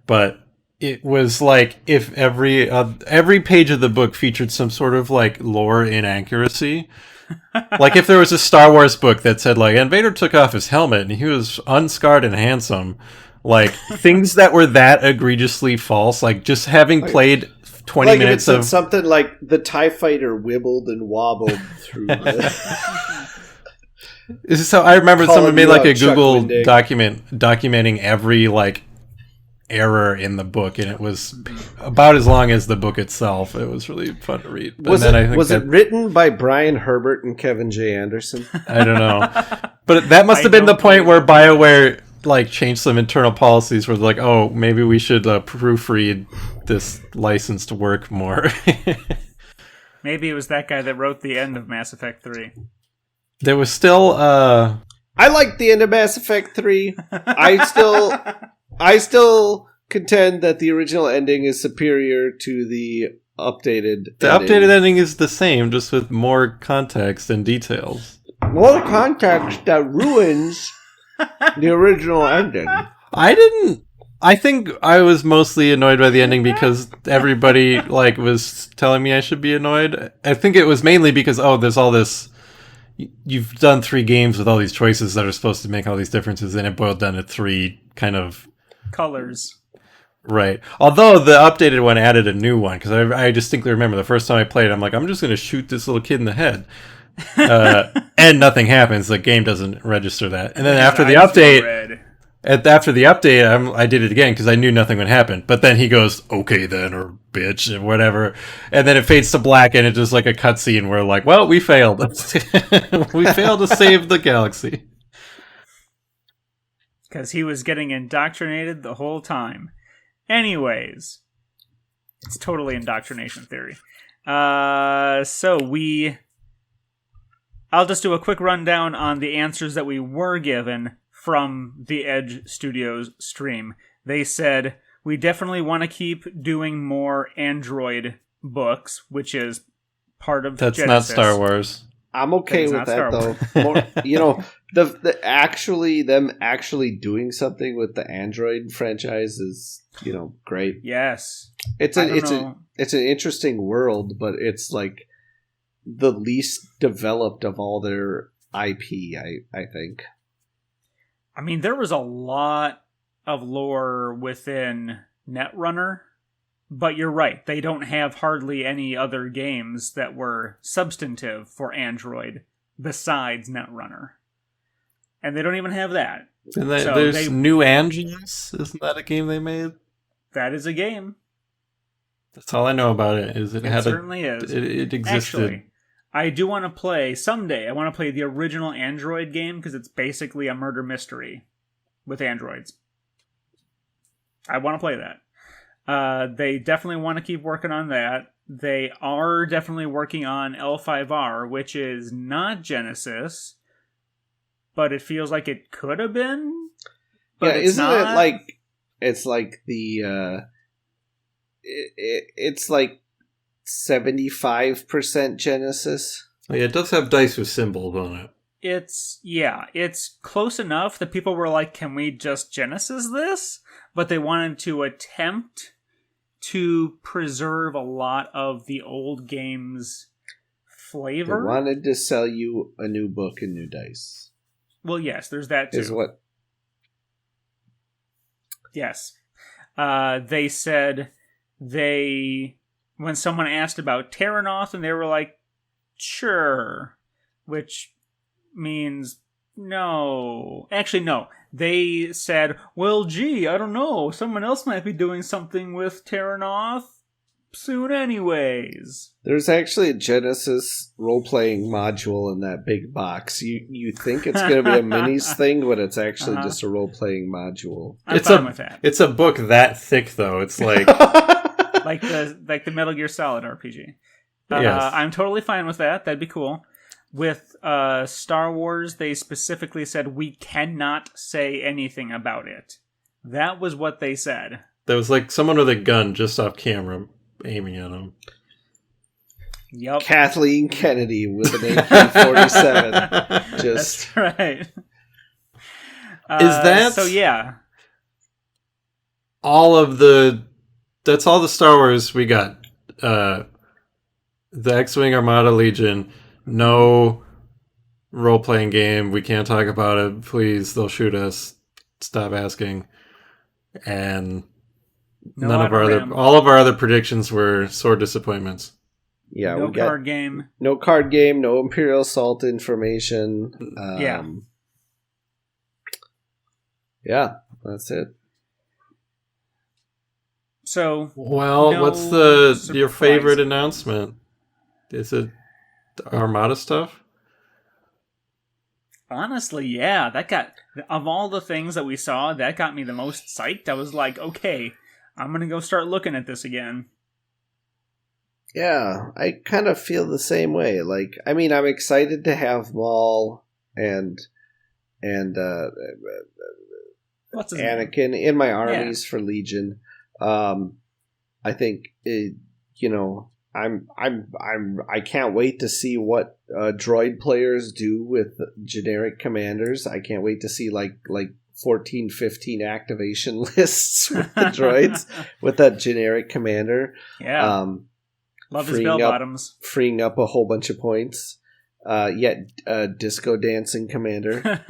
But it was like if every page of the book featured some sort of like lore inaccuracy. Like if there was a Star Wars book that said like, and Vader took off his helmet and he was unscarred and handsome, like things that were that egregiously false, like just having played 20 like minutes if it of said something like the TIE fighter wibbled and wobbled through So I remember someone made like a Google document documenting every like error in the book, and it was about as long as the book itself. It was really fun to read. Was it written by Brian Herbert and Kevin J. Anderson? I don't know, but that must have been the point where BioWare like changed some internal policies where they're like, oh, maybe we should proofread this licensed work more. Maybe it was that guy that wrote the end of Mass Effect 3. There was still I liked the end of Mass Effect 3. I still contend that the original ending is superior to the updated ending. Updated ending is the same, just with more context and details. More context that ruins the original ending. I think I was mostly annoyed by the ending because everybody like was telling me I should be annoyed. I think it was mainly because there's all this you've done 3 games with all these choices that are supposed to make all these differences, and it boiled down to 3 kind of colors. Right. Although the updated one added a new one, because I distinctly remember the first time I played, I'm like, I'm just going to shoot this little kid in the head. And nothing happens. The game doesn't register that. And then after the update, I did it again because I knew nothing would happen. But then he goes, okay then, or bitch, or whatever. And then it fades to black, and it's just like a cutscene where like, well, we failed. We failed to save the galaxy. Because he was getting indoctrinated the whole time. Anyways, it's totally indoctrination theory. I'll just do a quick rundown on the answers that we were given from the Edge Studios stream. They said, we definitely want to keep doing more Android books, which is part of That's Genesis. not Star Wars. I'm okay with that, though. More, them actually doing something with the Android franchise is, great. Yes, it's an interesting world, but it's like the least developed of all their IP. I think. I mean, there was a lot of lore within Netrunner. But you're right, they don't have hardly any other games that were substantive for Android besides Netrunner. And they don't even have that. And there's New Angels? Isn't that a game they made? That is a game. That's all I know about it. It certainly is. It existed. Actually, I do want to play, someday, I want to play the original Android game because it's basically a murder mystery with androids. I want to play that. They definitely want to keep working on that. They are definitely working on L5R, which is not Genesis, but it feels like it could have been. But isn't it like it's like the it's like 75% Genesis? Yeah, it does have dice with symbols on it. It's close enough that people were like, can we just Genesis this? But they wanted to attempt to preserve a lot of the old game's flavor. They wanted to sell you a new book and new dice. Well, yes, there's that too. Is what? Yes. They said when someone asked about Terranoth, and they were like, sure, which means no. Actually, no. They said, well, gee, I don't know. Someone else might be doing something with Terranoth soon anyways. There's actually a Genesis role-playing module in that big box. You think it's going to be a minis thing, but it's actually just a role-playing module. I'm fine with that. It's a book that thick, though. It's like... like the Metal Gear Solid RPG. Yes. I'm totally fine with that. That'd be cool. With Star Wars, they specifically said we cannot say anything about it. That was what they said. There was like someone with a gun just off camera aiming at him. Yep. Kathleen Kennedy with an AK-47. That's right. Is that... So, yeah. That's all the Star Wars we got. The X-Wing Armada Legion... No role-playing game. We can't talk about it. Please, they'll shoot us. Stop asking. And all of our other predictions were sore disappointments. Yeah, no card game. No card game. No Imperial Assault information. Yeah, that's it. So, what's your favorite announcement? Is it Armada stuff? Honestly, yeah. Of all the things that we saw, that got me the most psyched. I was like, okay, I'm going to go start looking at this again. Yeah, I kind of feel the same way. Like, I mean, I'm excited to have Maul and Anakin in my armies for Legion. I think I can't wait to see what droid players do with generic commanders. I can't wait to see like 14, 15 activation lists with the droids with that generic commander. Yeah. Love his bell bottoms. Freeing up a whole bunch of points. yet disco dancing commander.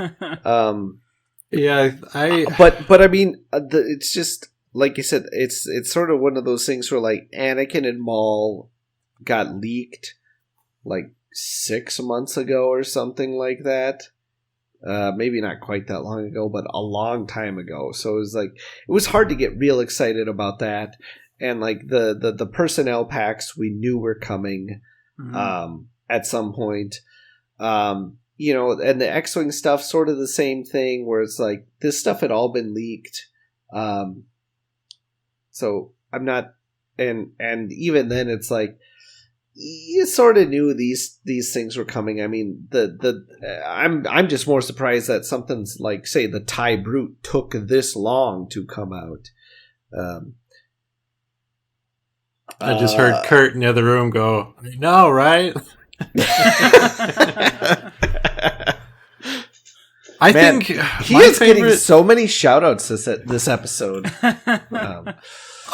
But I mean, it's just like you said. It's sort of one of those things where like Anakin and Maul got leaked like 6 months ago or something like that. Maybe not quite that long ago, but a long time ago. So it was like it was hard to get real excited about that. And like the personnel packs we knew were coming at some point. You know, and the X-Wing stuff, sort of the same thing, where it's like this stuff had all been leaked. So I'm not, and even then, it's like you sort of knew these things were coming. I mean, I'm just more surprised that something's like, say, the TIE Brute took this long to come out. I just heard Kurt in the other room go, "I know, right?" I think he is getting so many shout-outs this episode.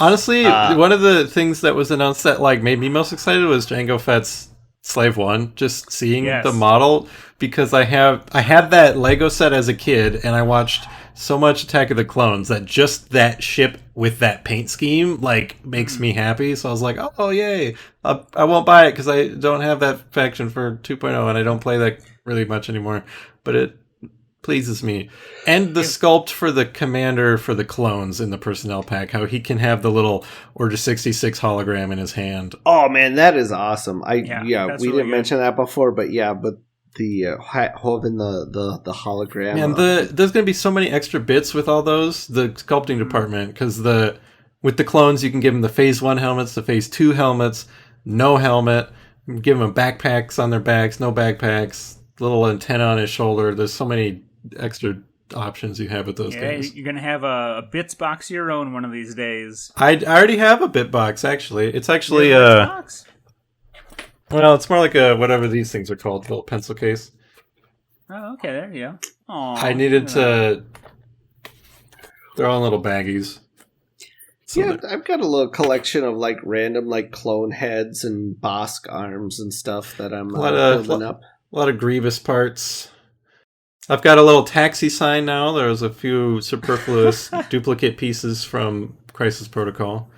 Honestly, one of the things that was announced that like made me most excited was Jango Fett's Slave One. Just seeing the model, because I had that Lego set as a kid, and I watched so much Attack of the Clones that just that ship with that paint scheme like makes me happy. So I was like, oh yay! I won't buy it because I don't have that faction for 2.0, and I don't play that really much anymore. But it pleases me. And the sculpt for the commander for the clones in the personnel pack, how he can have the little Order 66 hologram in his hand. Oh man, that is awesome. We really didn't mention that before, but the holding the hologram. And there's going to be so many extra bits with all those, the sculpting department, because with the clones you can give them the Phase 1 helmets, the Phase 2 helmets, no helmet, give them backpacks on their backs, no backpacks, little antenna on his shoulder. There's so many extra options you have with those guys. You're going to have a bits box of your own one of these days. I already have a bit box, actually. It's actually box? Well, it's more like a whatever these things are called, little pencil case. Oh, okay, there you go. Aww, I needed to. They're all in little baggies. So I've got a little collection of like random like clone heads and Bosk arms and stuff that I'm building up. A lot of Grievous parts. I've got a little taxi sign now. There's a few superfluous duplicate pieces from Crisis Protocol.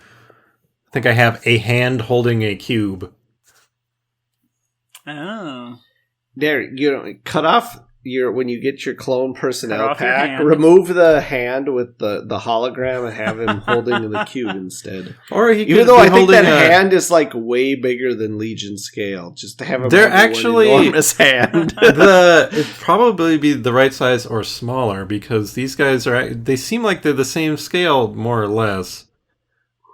I think I have a hand holding a cube. Oh. There, cut off when you get your clone personnel pack, your remove the hand with the hologram and have him holding the cube instead. Or even though I think that hand is like way bigger than Legion scale, just to have him they're actually one enormous hand. It'd probably be the right size or smaller, because these guys they seem like they're the same scale more or less.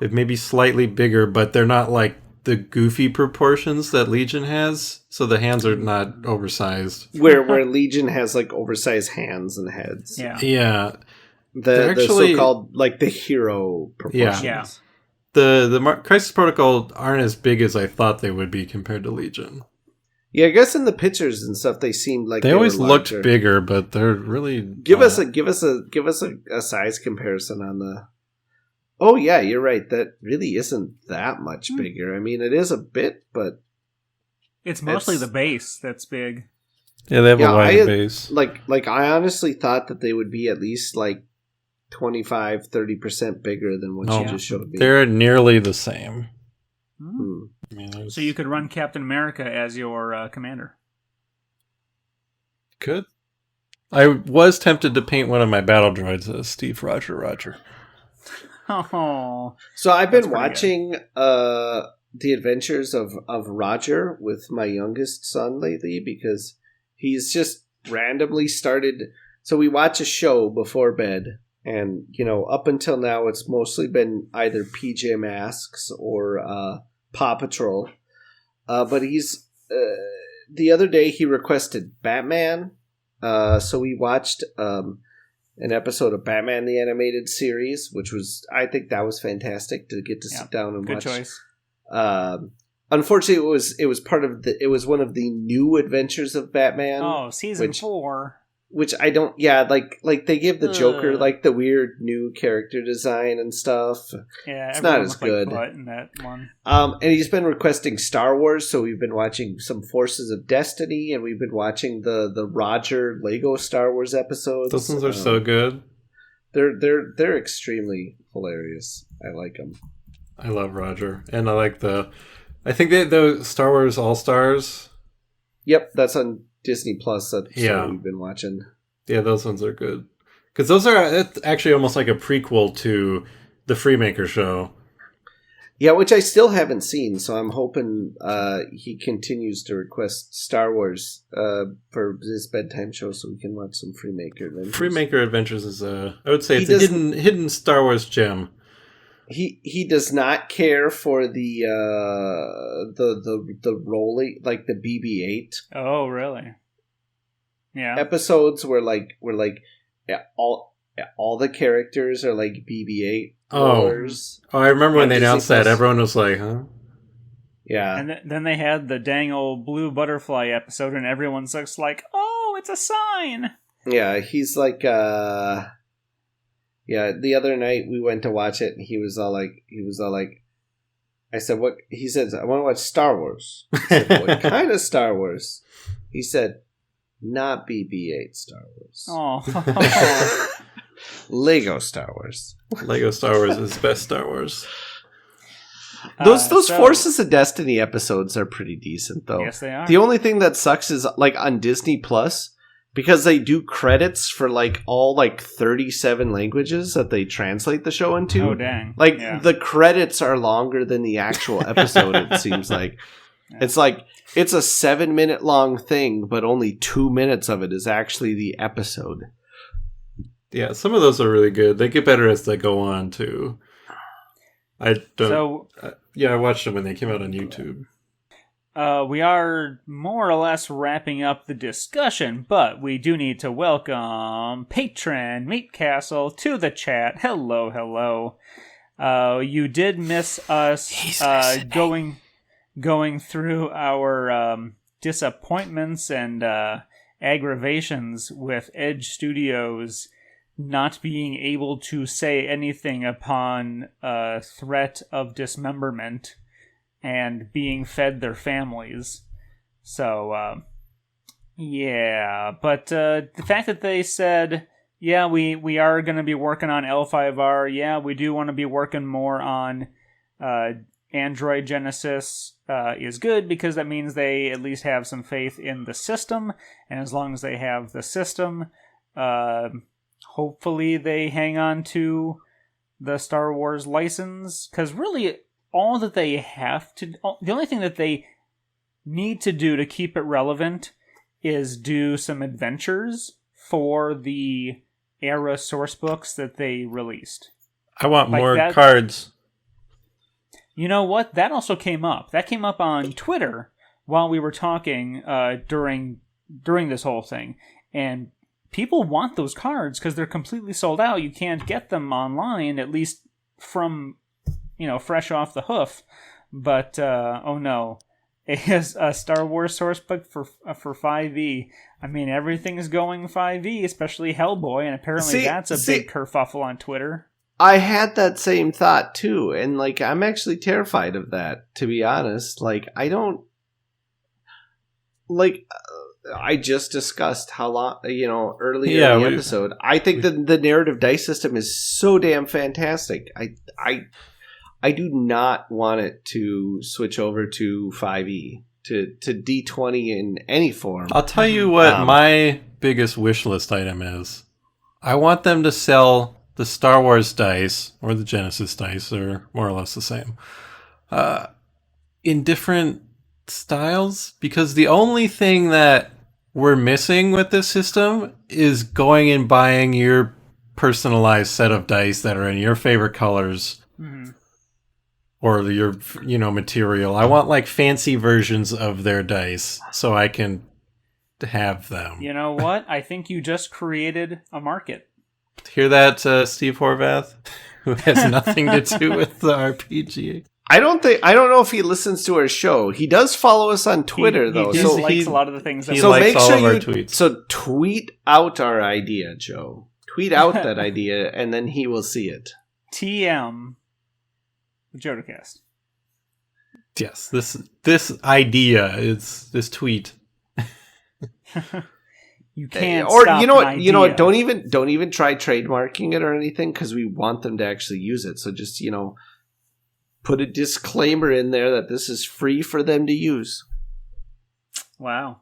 They may be slightly bigger, but they're not like the goofy proportions that Legion has, so the hands are not oversized. Where Legion has like oversized hands and heads. Yeah. The so-called like the hero proportions. Yeah. The Crisis Protocol aren't as big as I thought they would be compared to Legion. Yeah, I guess in the pictures and stuff they seemed like they always looked bigger, but they're really give us a size comparison on the. Oh yeah, you're right. That really isn't that much bigger. I mean, it is a bit, but it's mostly the base that's big. Yeah, they have a wide base. Like I honestly thought that they would be at least like 25-30% bigger than what you just showed me. They're nearly the same. So you could run Captain America as your commander. Could. I was tempted to paint one of my battle droids as Steve Roger. Oh, so I've been watching the adventures of Roger with my youngest son lately, because he's just randomly started. So we watch a show before bed, and up until now it's mostly been either PJ Masks or Paw Patrol. But he's the other day he requested Batman, so we watched an episode of Batman the Animated Series, which I think that was fantastic to get to sit down and watch. Good choice. Unfortunately, it was one of the new adventures of Batman. Oh, season 4. which I don't. Yeah, like they give the Joker like the weird new character design and stuff. Yeah, it's not as good. Like in that one. And he's been requesting Star Wars, so we've been watching some Forces of Destiny, and we've been watching the Roger Lego Star Wars episodes. Those ones are so good. They're extremely hilarious. I like them. I love Roger, and I like I think the Star Wars All Stars. Yep, that's on Disney Plus. That's what we've been watching. Yeah, those ones are good because it's actually almost like a prequel to the Freemaker show. Yeah, which I still haven't seen, so I'm hoping he continues to request Star Wars for his bedtime show, so we can watch some Freemaker Adventures. Freemaker Adventures is I would say it's a hidden Star Wars gem. He does not care for the rolling, like the BB-8. Oh, really? Yeah. Episodes where all the characters are like BB-8 rollers. Oh, I remember when they announced that. Everyone was like, "Huh?" Yeah. And then they had the dang old blue butterfly episode, and everyone's just like, "Oh, it's a sign." Yeah, he's like, yeah. The other night we went to watch it, and he was all like, I said, "What?" He said, "I want to watch Star Wars." I said, "What kind of Star Wars?" He said, "Not BB-8 Star Wars." Oh. Lego Star Wars. Lego Star Wars is best Star Wars. Those Forces of Destiny episodes are pretty decent, though. Yes, they are. The only thing that sucks is like on Disney Plus, because they do credits for like all like 37 languages that they translate the show into. Oh, dang. Like the credits are longer than the actual episode, it seems like. Yeah. It's like it's a 7-minute long thing, but only 2 minutes of it is actually the episode. Yeah, some of those are really good. They get better as they go on, too. I watched them when they came out on YouTube. We are more or less wrapping up the discussion, but we do need to welcome Patron Meat Castle to the chat. Hello, hello. You did miss us going through our disappointments and aggravations with Edge Studios not being able to say anything upon threat of dismemberment and being fed their families. So, but the fact that they said, yeah, we are going to be working on L5R, yeah, we do want to be working more on Android Genesis is good, because that means they at least have some faith in the system, and as long as they have the system, hopefully they hang on to the Star Wars license, because really all that they have to... The only thing that they need to do to keep it relevant is do some adventures for the era source books that they released. I want more cards. You know what? That also came up. That came up on Twitter while we were talking during this whole thing. And people want those cards because they're completely sold out. You can't get them online, at least from, fresh off the hoof. But, oh no. It is a Star Wars source book for 5e. I mean, everything is going 5e, especially Hellboy, and apparently that's a big kerfuffle on Twitter. I had that same thought too, and I'm actually terrified of that, to be honest. I don't I just discussed how long, earlier in the episode. I think the narrative dice system is so damn fantastic. I do not want it to switch over to 5e, to D20 in any form. I'll tell you what my biggest wish list item is. I want them to sell the Star Wars dice, or the Genesis dice, are more or less the same, in different styles, because the only thing that we're missing with this system is going and buying your personalized set of dice that are in your favorite colors. Mm-hmm. Or your, material. I want fancy versions of their dice so I can have them. You know what? I think you just created a market. Hear that, Steve Horvath? Who has nothing to do with the RPG. I don't know if he listens to our show. He does follow us on Twitter, though. He So likes a lot of the things that he we likes make all sure of our you tweets. So tweet out our idea, Joe. Tweet out that idea, and then he will see it. TM the JodoCast. Yes, this idea is this tweet. You can't Or stop you know what? an You know what? idea. Don't even try trademarking it or anything because we want them to actually use it. So just put a disclaimer in there that this is free for them to use. Wow.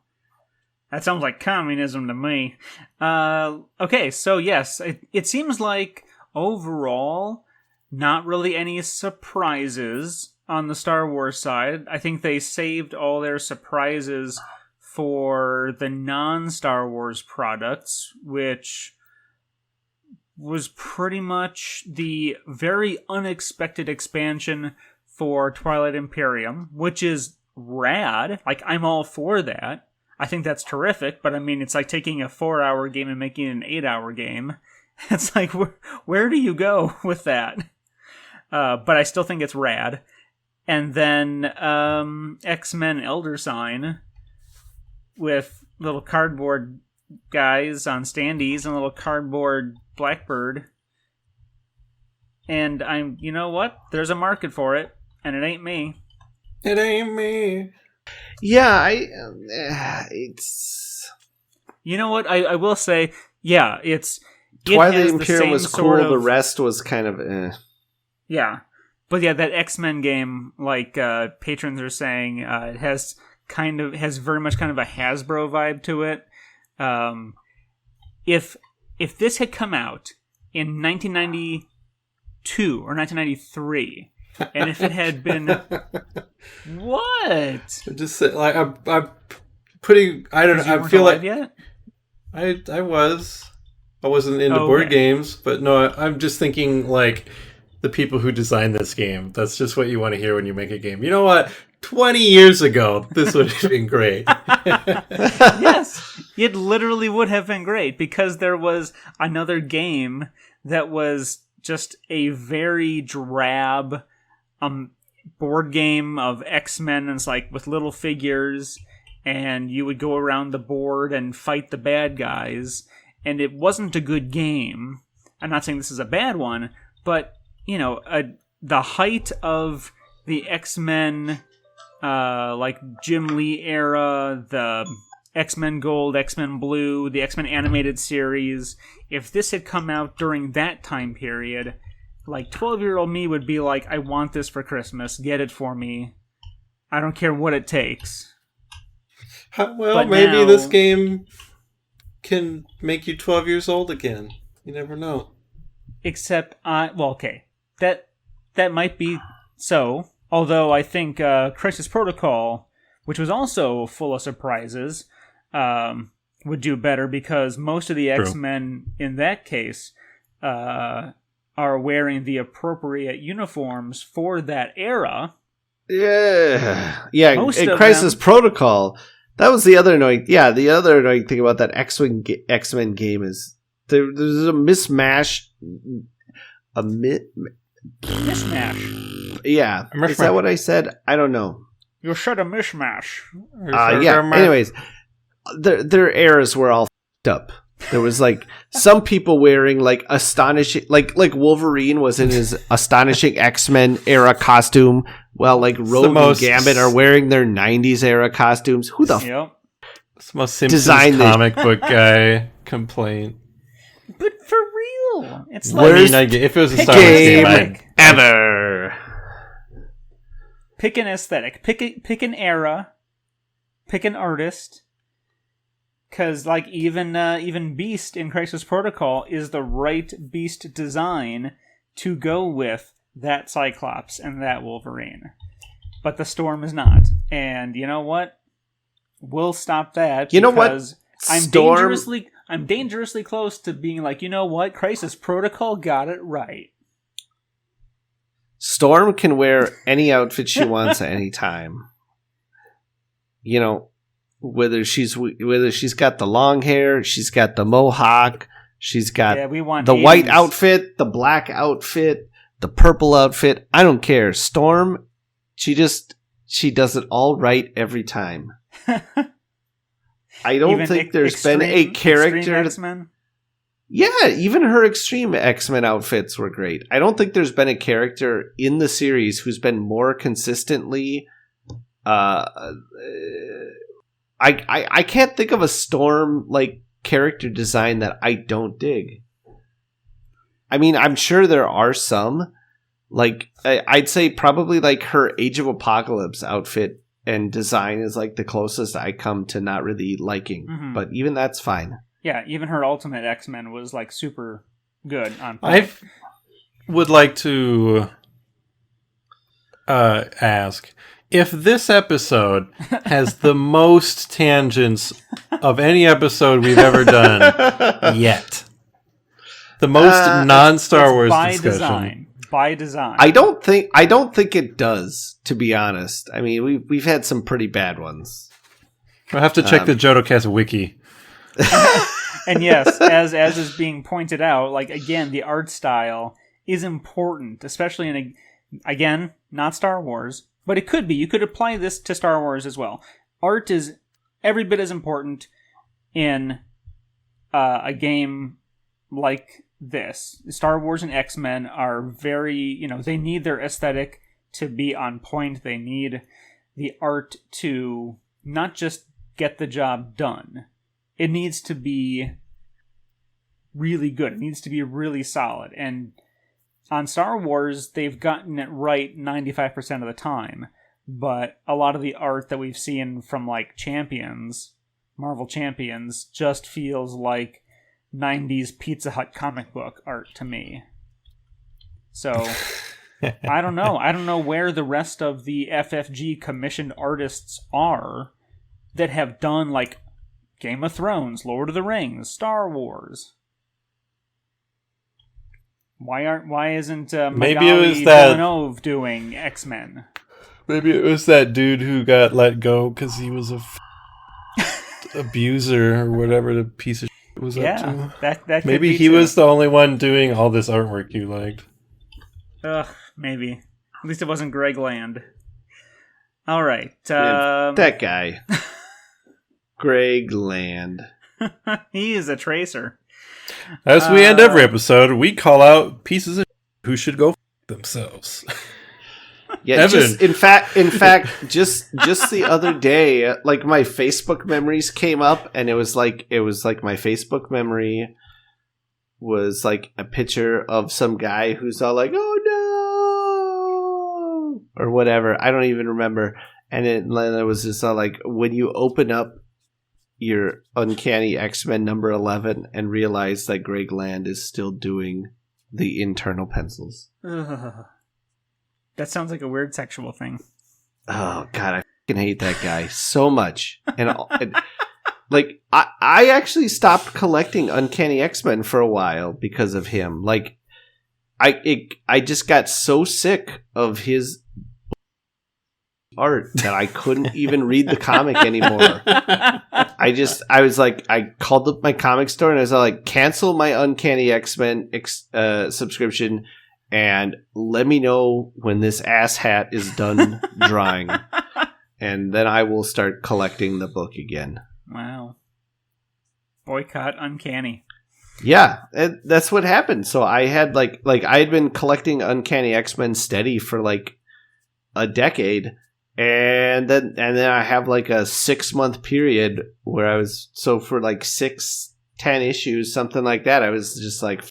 That sounds like communism to me. Okay, so yes, it seems like overall, not really any surprises on the Star Wars side. I think they saved all their surprises for the non-Star Wars products, which was pretty much the very unexpected expansion for Twilight Imperium, which is rad. Like, I'm all for that. I think that's terrific, but I mean, it's like taking a 4-hour game and making it an 8-hour game. It's like, where do you go with that? But I still think it's rad. And then X-Men Elder Sign with little cardboard guys on standees and a little cardboard Blackbird. And you know what? There's a market for it, and it ain't me. It ain't me. Yeah, it's... You know what? I will say, yeah, Twilight has Imperium the was same cool, sort of, the rest was kind of... Yeah. But yeah, that X-Men game, like patrons are saying, it has very much kind of a Hasbro vibe to it. If this had come out in 1992 or 1993, and if it had been what? Just like I'm putting. I don't know. I feel like yet? I wasn't into board games, but no, I'm just thinking like the people who designed this game. That's just what you want to hear when you make a game. You know what? 20 years ago, this would have been great. Yes, it literally would have been great because there was another game that was just a very drab board game of X-Men, and it's like with little figures, and you would go around the board and fight the bad guys, and it wasn't a good game. I'm not saying this is a bad one, but the height of the X-Men like Jim Lee era, the X-Men Gold, X-Men Blue, the X-Men animated series, if this had come out during that time period, like 12-year-old me would be like, I want this for Christmas, get it for me. I don't care what it takes. Well, maybe this game can make you 12 years old again. You never know. Except, okay. That might be so. Although I think Crisis Protocol, which was also full of surprises, would do better because most of the X-Men in that case are wearing the appropriate uniforms for that era. Yeah. In Crisis them, Protocol, that was the other annoying. Yeah, the other annoying thing about that X-Men game is there's a mismatch. Mishmash. Yeah. Is that what I said? I don't know. You said a mishmash. Anyways, their eras were all f***ed up. There was like some people wearing like astonishing, like Wolverine was in his astonishing X-Men era costume. Well, like Rogue and Gambit are wearing their 90s era costumes. Who the It's the most Simpsons comic book guy complaint. But for real, it's like if it was a Star Wars game ever. Pick an aesthetic, pick an era, pick an artist. Because like even Beast in Crisis Protocol is the right Beast design to go with that Cyclops and that Wolverine, but the Storm is not. And you know what? We'll stop that. You know what? I'm dangerously close to being like, you know what? Crisis Protocol got it right. Storm can wear any outfit she wants at any time. You know, whether she's got the long hair, she's got the mohawk, she's got the 80s. White outfit, the black outfit, the purple outfit. I don't care. Storm she does it all right every time. I don't Even think there's been a character. X-Men? Yeah, even her Extreme X-Men outfits were great. I don't think there's been a character in the series who's been more consistently. I can't think of a Storm like character design that I don't dig. I mean, I'm sure there are some. Like, I'd say probably like her Age of Apocalypse outfit and design is like the closest I come to not really liking. Mm-hmm. But even that's fine. Yeah, even her Ultimate X-Men was like super good on point. I would like to ask if this episode has the most tangents of any episode we've ever done yet. The most non-Star Wars discussion. By design. I don't think it does, to be honest. I mean, we've had some pretty bad ones. We'll have to check the JodoCast wiki. And yes, as is being pointed out, like again, the art style is important, especially in again, not Star Wars, but it could be. You could apply this to Star Wars as well. Art is every bit as important in a game like this. Star Wars and X-Men are very, they need their aesthetic to be on point. They need the art to not just get the job done. It needs to be really good. It needs to be really solid. And on Star Wars, they've gotten it right 95% of the time. But a lot of the art that we've seen from like Champions, Marvel Champions, just feels like 90s Pizza Hut comic book art to me. So, I don't know. I don't know where the rest of the FFG commissioned artists are that have done like Game of Thrones, Lord of the Rings, Star Wars. Why isn't Magali Villeneuve doing X-Men? Maybe it was that dude who got let go because he was a abuser or whatever the piece of shit was up to. That maybe he was the only one doing all this artwork you liked. Maybe. At least it wasn't Greg Land. All right. That guy. Greg Land. He is a tracer. As we end every episode, we call out pieces of who should go themselves. Yeah, Evan. In fact, just the other day, like my Facebook memories came up, and it was like my Facebook memory was like a picture of some guy who's all like, "Oh no," or whatever. I don't even remember. And then it was just all like, when you open up your Uncanny X-Men number 11 and realize that Greg Land is still doing the internal pencils. Ugh. That sounds like a weird sexual thing. Oh God, I fucking hate that guy so much. And like, I actually stopped collecting Uncanny X-Men for a while because of him. Like, I just got so sick of his art that I couldn't even read the comic anymore. I was like, I called up my comic store and I was like, cancel my Uncanny X-Men subscription and let me know when this asshat is done drawing. And then I will start collecting the book again. Wow. Boycott Uncanny. Yeah, that's what happened. So I had like I had been collecting Uncanny X-Men steady for like a decade. And then I have like a 6-month period where I was, so for like 6-10 issues, something like that, I was just like,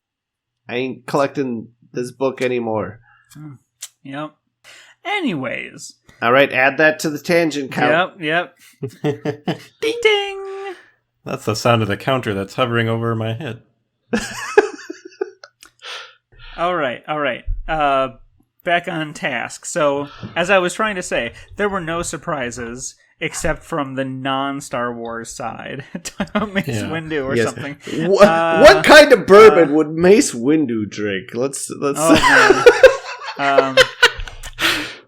I ain't collecting this book anymore. Yep. Anyways. All right, add that to the tangent count. Yep. Ding ding. That's the sound of the counter that's hovering over my head. All right. Back on task. So, as I was trying to say, there were no surprises except from the non-Star Wars side. Mace Windu or something. What kind of bourbon would Mace Windu drink? Let's.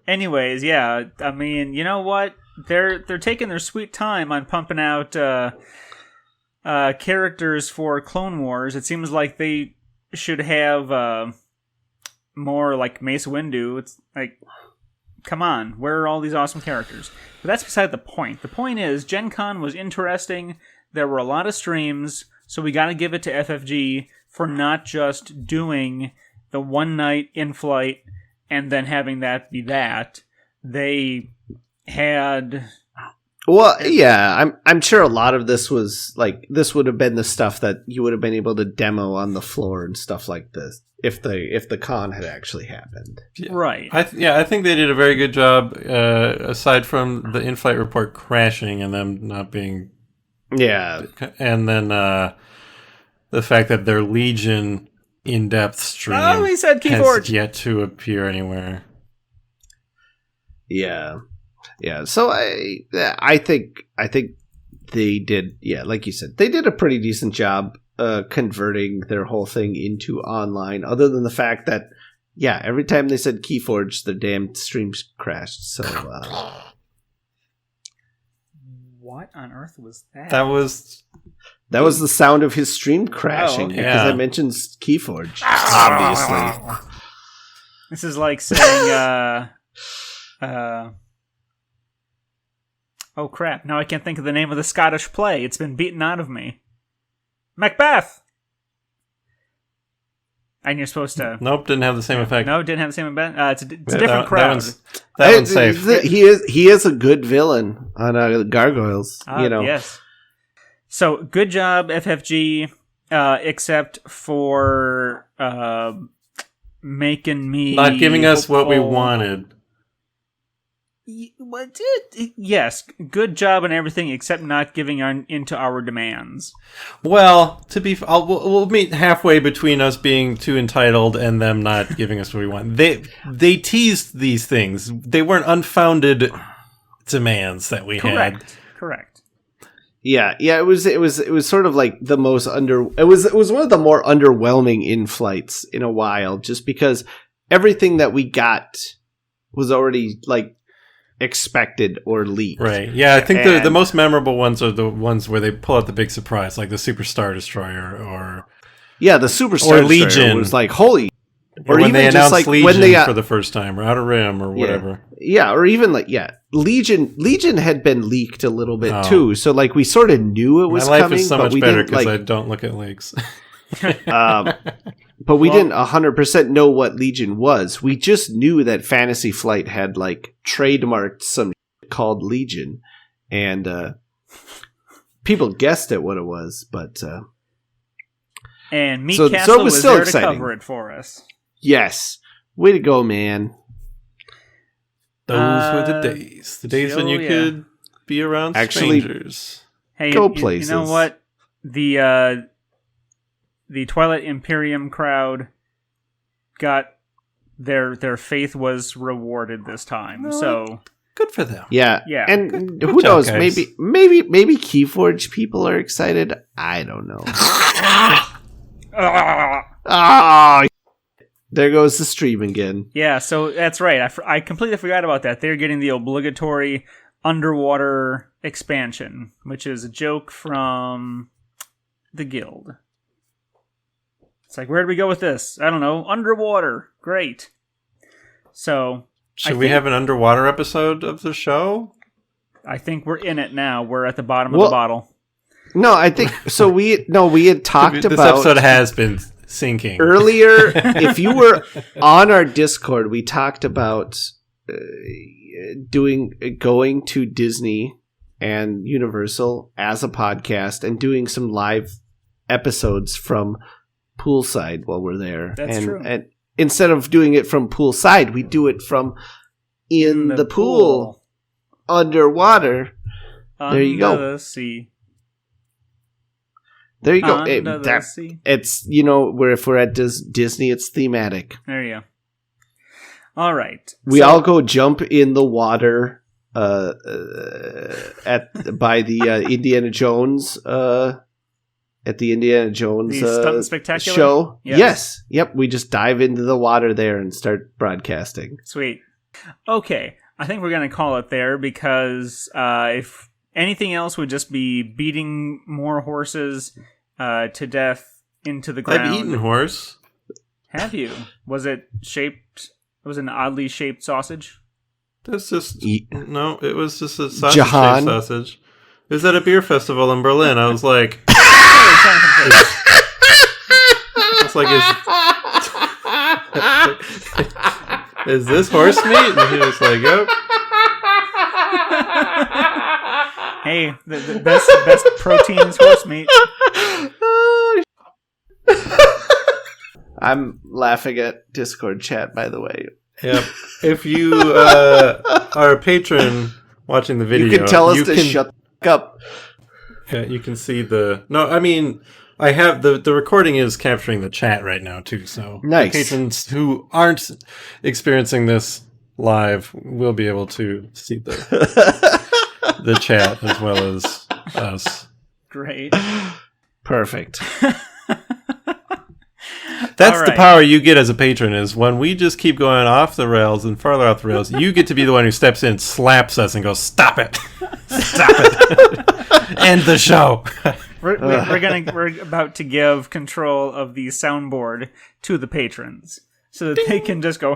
Anyways, yeah. I mean, you know what? They're taking their sweet time on pumping out characters for Clone Wars. It seems like they should have more like Mace Windu. It's like come on, where are all these awesome characters? But that's beside the point. The point is, GenCon was interesting. There were a lot of streams, so we got to give it to FFG for not just doing the one night in flight and then having that be that. They had... Well, yeah, I'm sure a lot of this was like this would have been the stuff that you would have been able to demo on the floor and stuff like this if the con had actually happened. Yeah. Right. I think they did a very good job. Aside from the in-flight report crashing and them not being, and then the fact that their Legion in-depth stream he said has Keyforge yet to appear anywhere. Yeah. Yeah, so I think they did, like you said, they did a pretty decent job converting their whole thing into online, other than the fact that, every time they said Keyforge, the damn streams crashed, so... What on earth was that? That was the sound of his stream crashing, because I mentioned Keyforge, obviously. This is like saying, oh crap, now I can't think of the name of the Scottish play. It's been beaten out of me. Macbeth! And you're supposed to... Nope, didn't have the same effect. No, didn't have the same effect. It's a different crowd. That one's safe. He is a good villain on Gargoyles, Yes. So, good job, FFG, except for making me... Not giving us what we wanted. Yes, good job and everything, except not giving into our demands. Well, we'll meet halfway between us being too entitled and them not giving us what we want. They teased these things. They weren't unfounded demands that we had. Correct. Yeah. It was sort of like the most it was one of the more underwhelming in-flights in a while, just because everything that we got was already like expected or leaked. Right. Yeah, I think the most memorable ones are the ones where they pull out the big surprise, like the Super Star Destroyer or the Super Star Legion Destroyer was like holy. Or when they announced like Legion when they, for the first time, or Outer Rim, or whatever. Yeah, or even like Legion had been leaked a little bit too, so like we sort of knew it was coming. My life is so much better because I don't look at leaks. But we didn't 100% know what Legion was. We just knew that Fantasy Flight had like trademarked some shit called Legion, and people guessed at what it was. But and Meat Castle was there to cover it for us. Yes, way to go, man! Those were the days. The days when you could be around strangers. Hey, go places. You know what? The Twilight Imperium crowd got their faith was rewarded this time. So good for them. Yeah. And who knows? Guys. Maybe Keyforge people are excited. I don't know. There goes the stream again. Yeah, so that's right. I completely forgot about that. They're getting the obligatory underwater expansion, which is a joke from the Guild. It's like, where do we go with this? I don't know. Underwater. Great. So... Should we have an underwater episode of the show? I think we're in it now. We're at the bottom of the bottle. No, I think... So we had talked about... This episode has been sinking. Earlier, if you were on our Discord, we talked about going to Disney and Universal as a podcast and doing some live episodes from poolside while we're there. That's true. And instead of doing it from poolside, we do it from in the pool, underwater. There you go. Under the sea. There you go. Sea. It's, where if we're at Disney, it's thematic. There you go. All right. We all go jump in the water by the Indiana Jones at the Indiana Jones Stunt Spectacular show. Yes. Yep. We just dive into the water there and start broadcasting. Sweet. Okay. I think we're going to call it there because if anything else would just be beating more horses to death into the ground. I've eaten horse. Have you? Was it shaped? It was an oddly shaped sausage? That's just no. It was just a sausage. Jahan? Sausage. It was at a beer festival in Berlin. I was like, it's like, is this horse meat? And he was like, yep. Hey, the best protein is horse meat. I'm laughing at Discord chat, by the way. Yep. If you are a patron watching the video, you can tell us to shut the up. Yeah, you can see the. No, I mean, I have the recording is capturing the chat right now too. So nice. The patrons who aren't experiencing this live will be able to see the chat as well as us. Great. Perfect. That's the power you get as a patron, is when we just keep going off the rails and farther off the rails, you get to be the one who steps in, slaps us, and goes, "Stop it! Stop it! End the show." We're about to give control of the soundboard to the patrons, so that they can just go.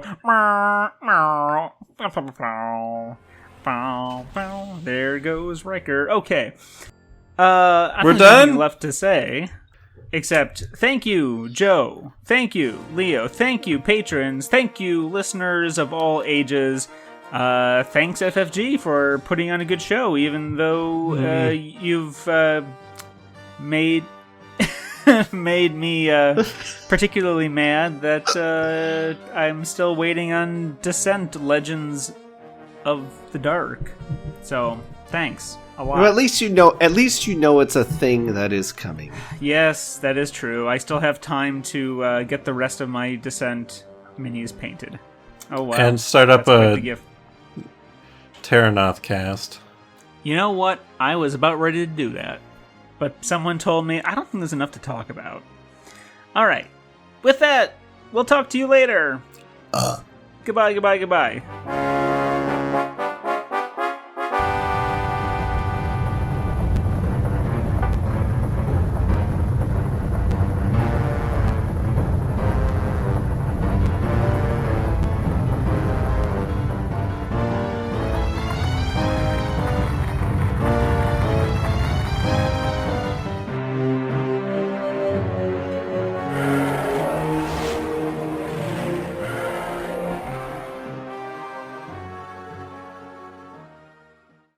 There goes Riker. Okay. We're done. Left to say. Except, thank you, Joe. Thank you, Leo. Thank you, patrons. Thank you, listeners of all ages. Thanks, FFG, for putting on a good show, even though you've made made me particularly mad that I'm still waiting on Descent Legends of the Dark. So, thanks. A lot. Well, at least you know it's a thing that is coming. Yes, that is true. I still have time to get the rest of my Descent minis painted. Oh wow! And start up a Terranoth cast. You know what? I was about ready to do that, but someone told me I don't think there's enough to talk about. All right. With that, we'll talk to you later. Goodbye.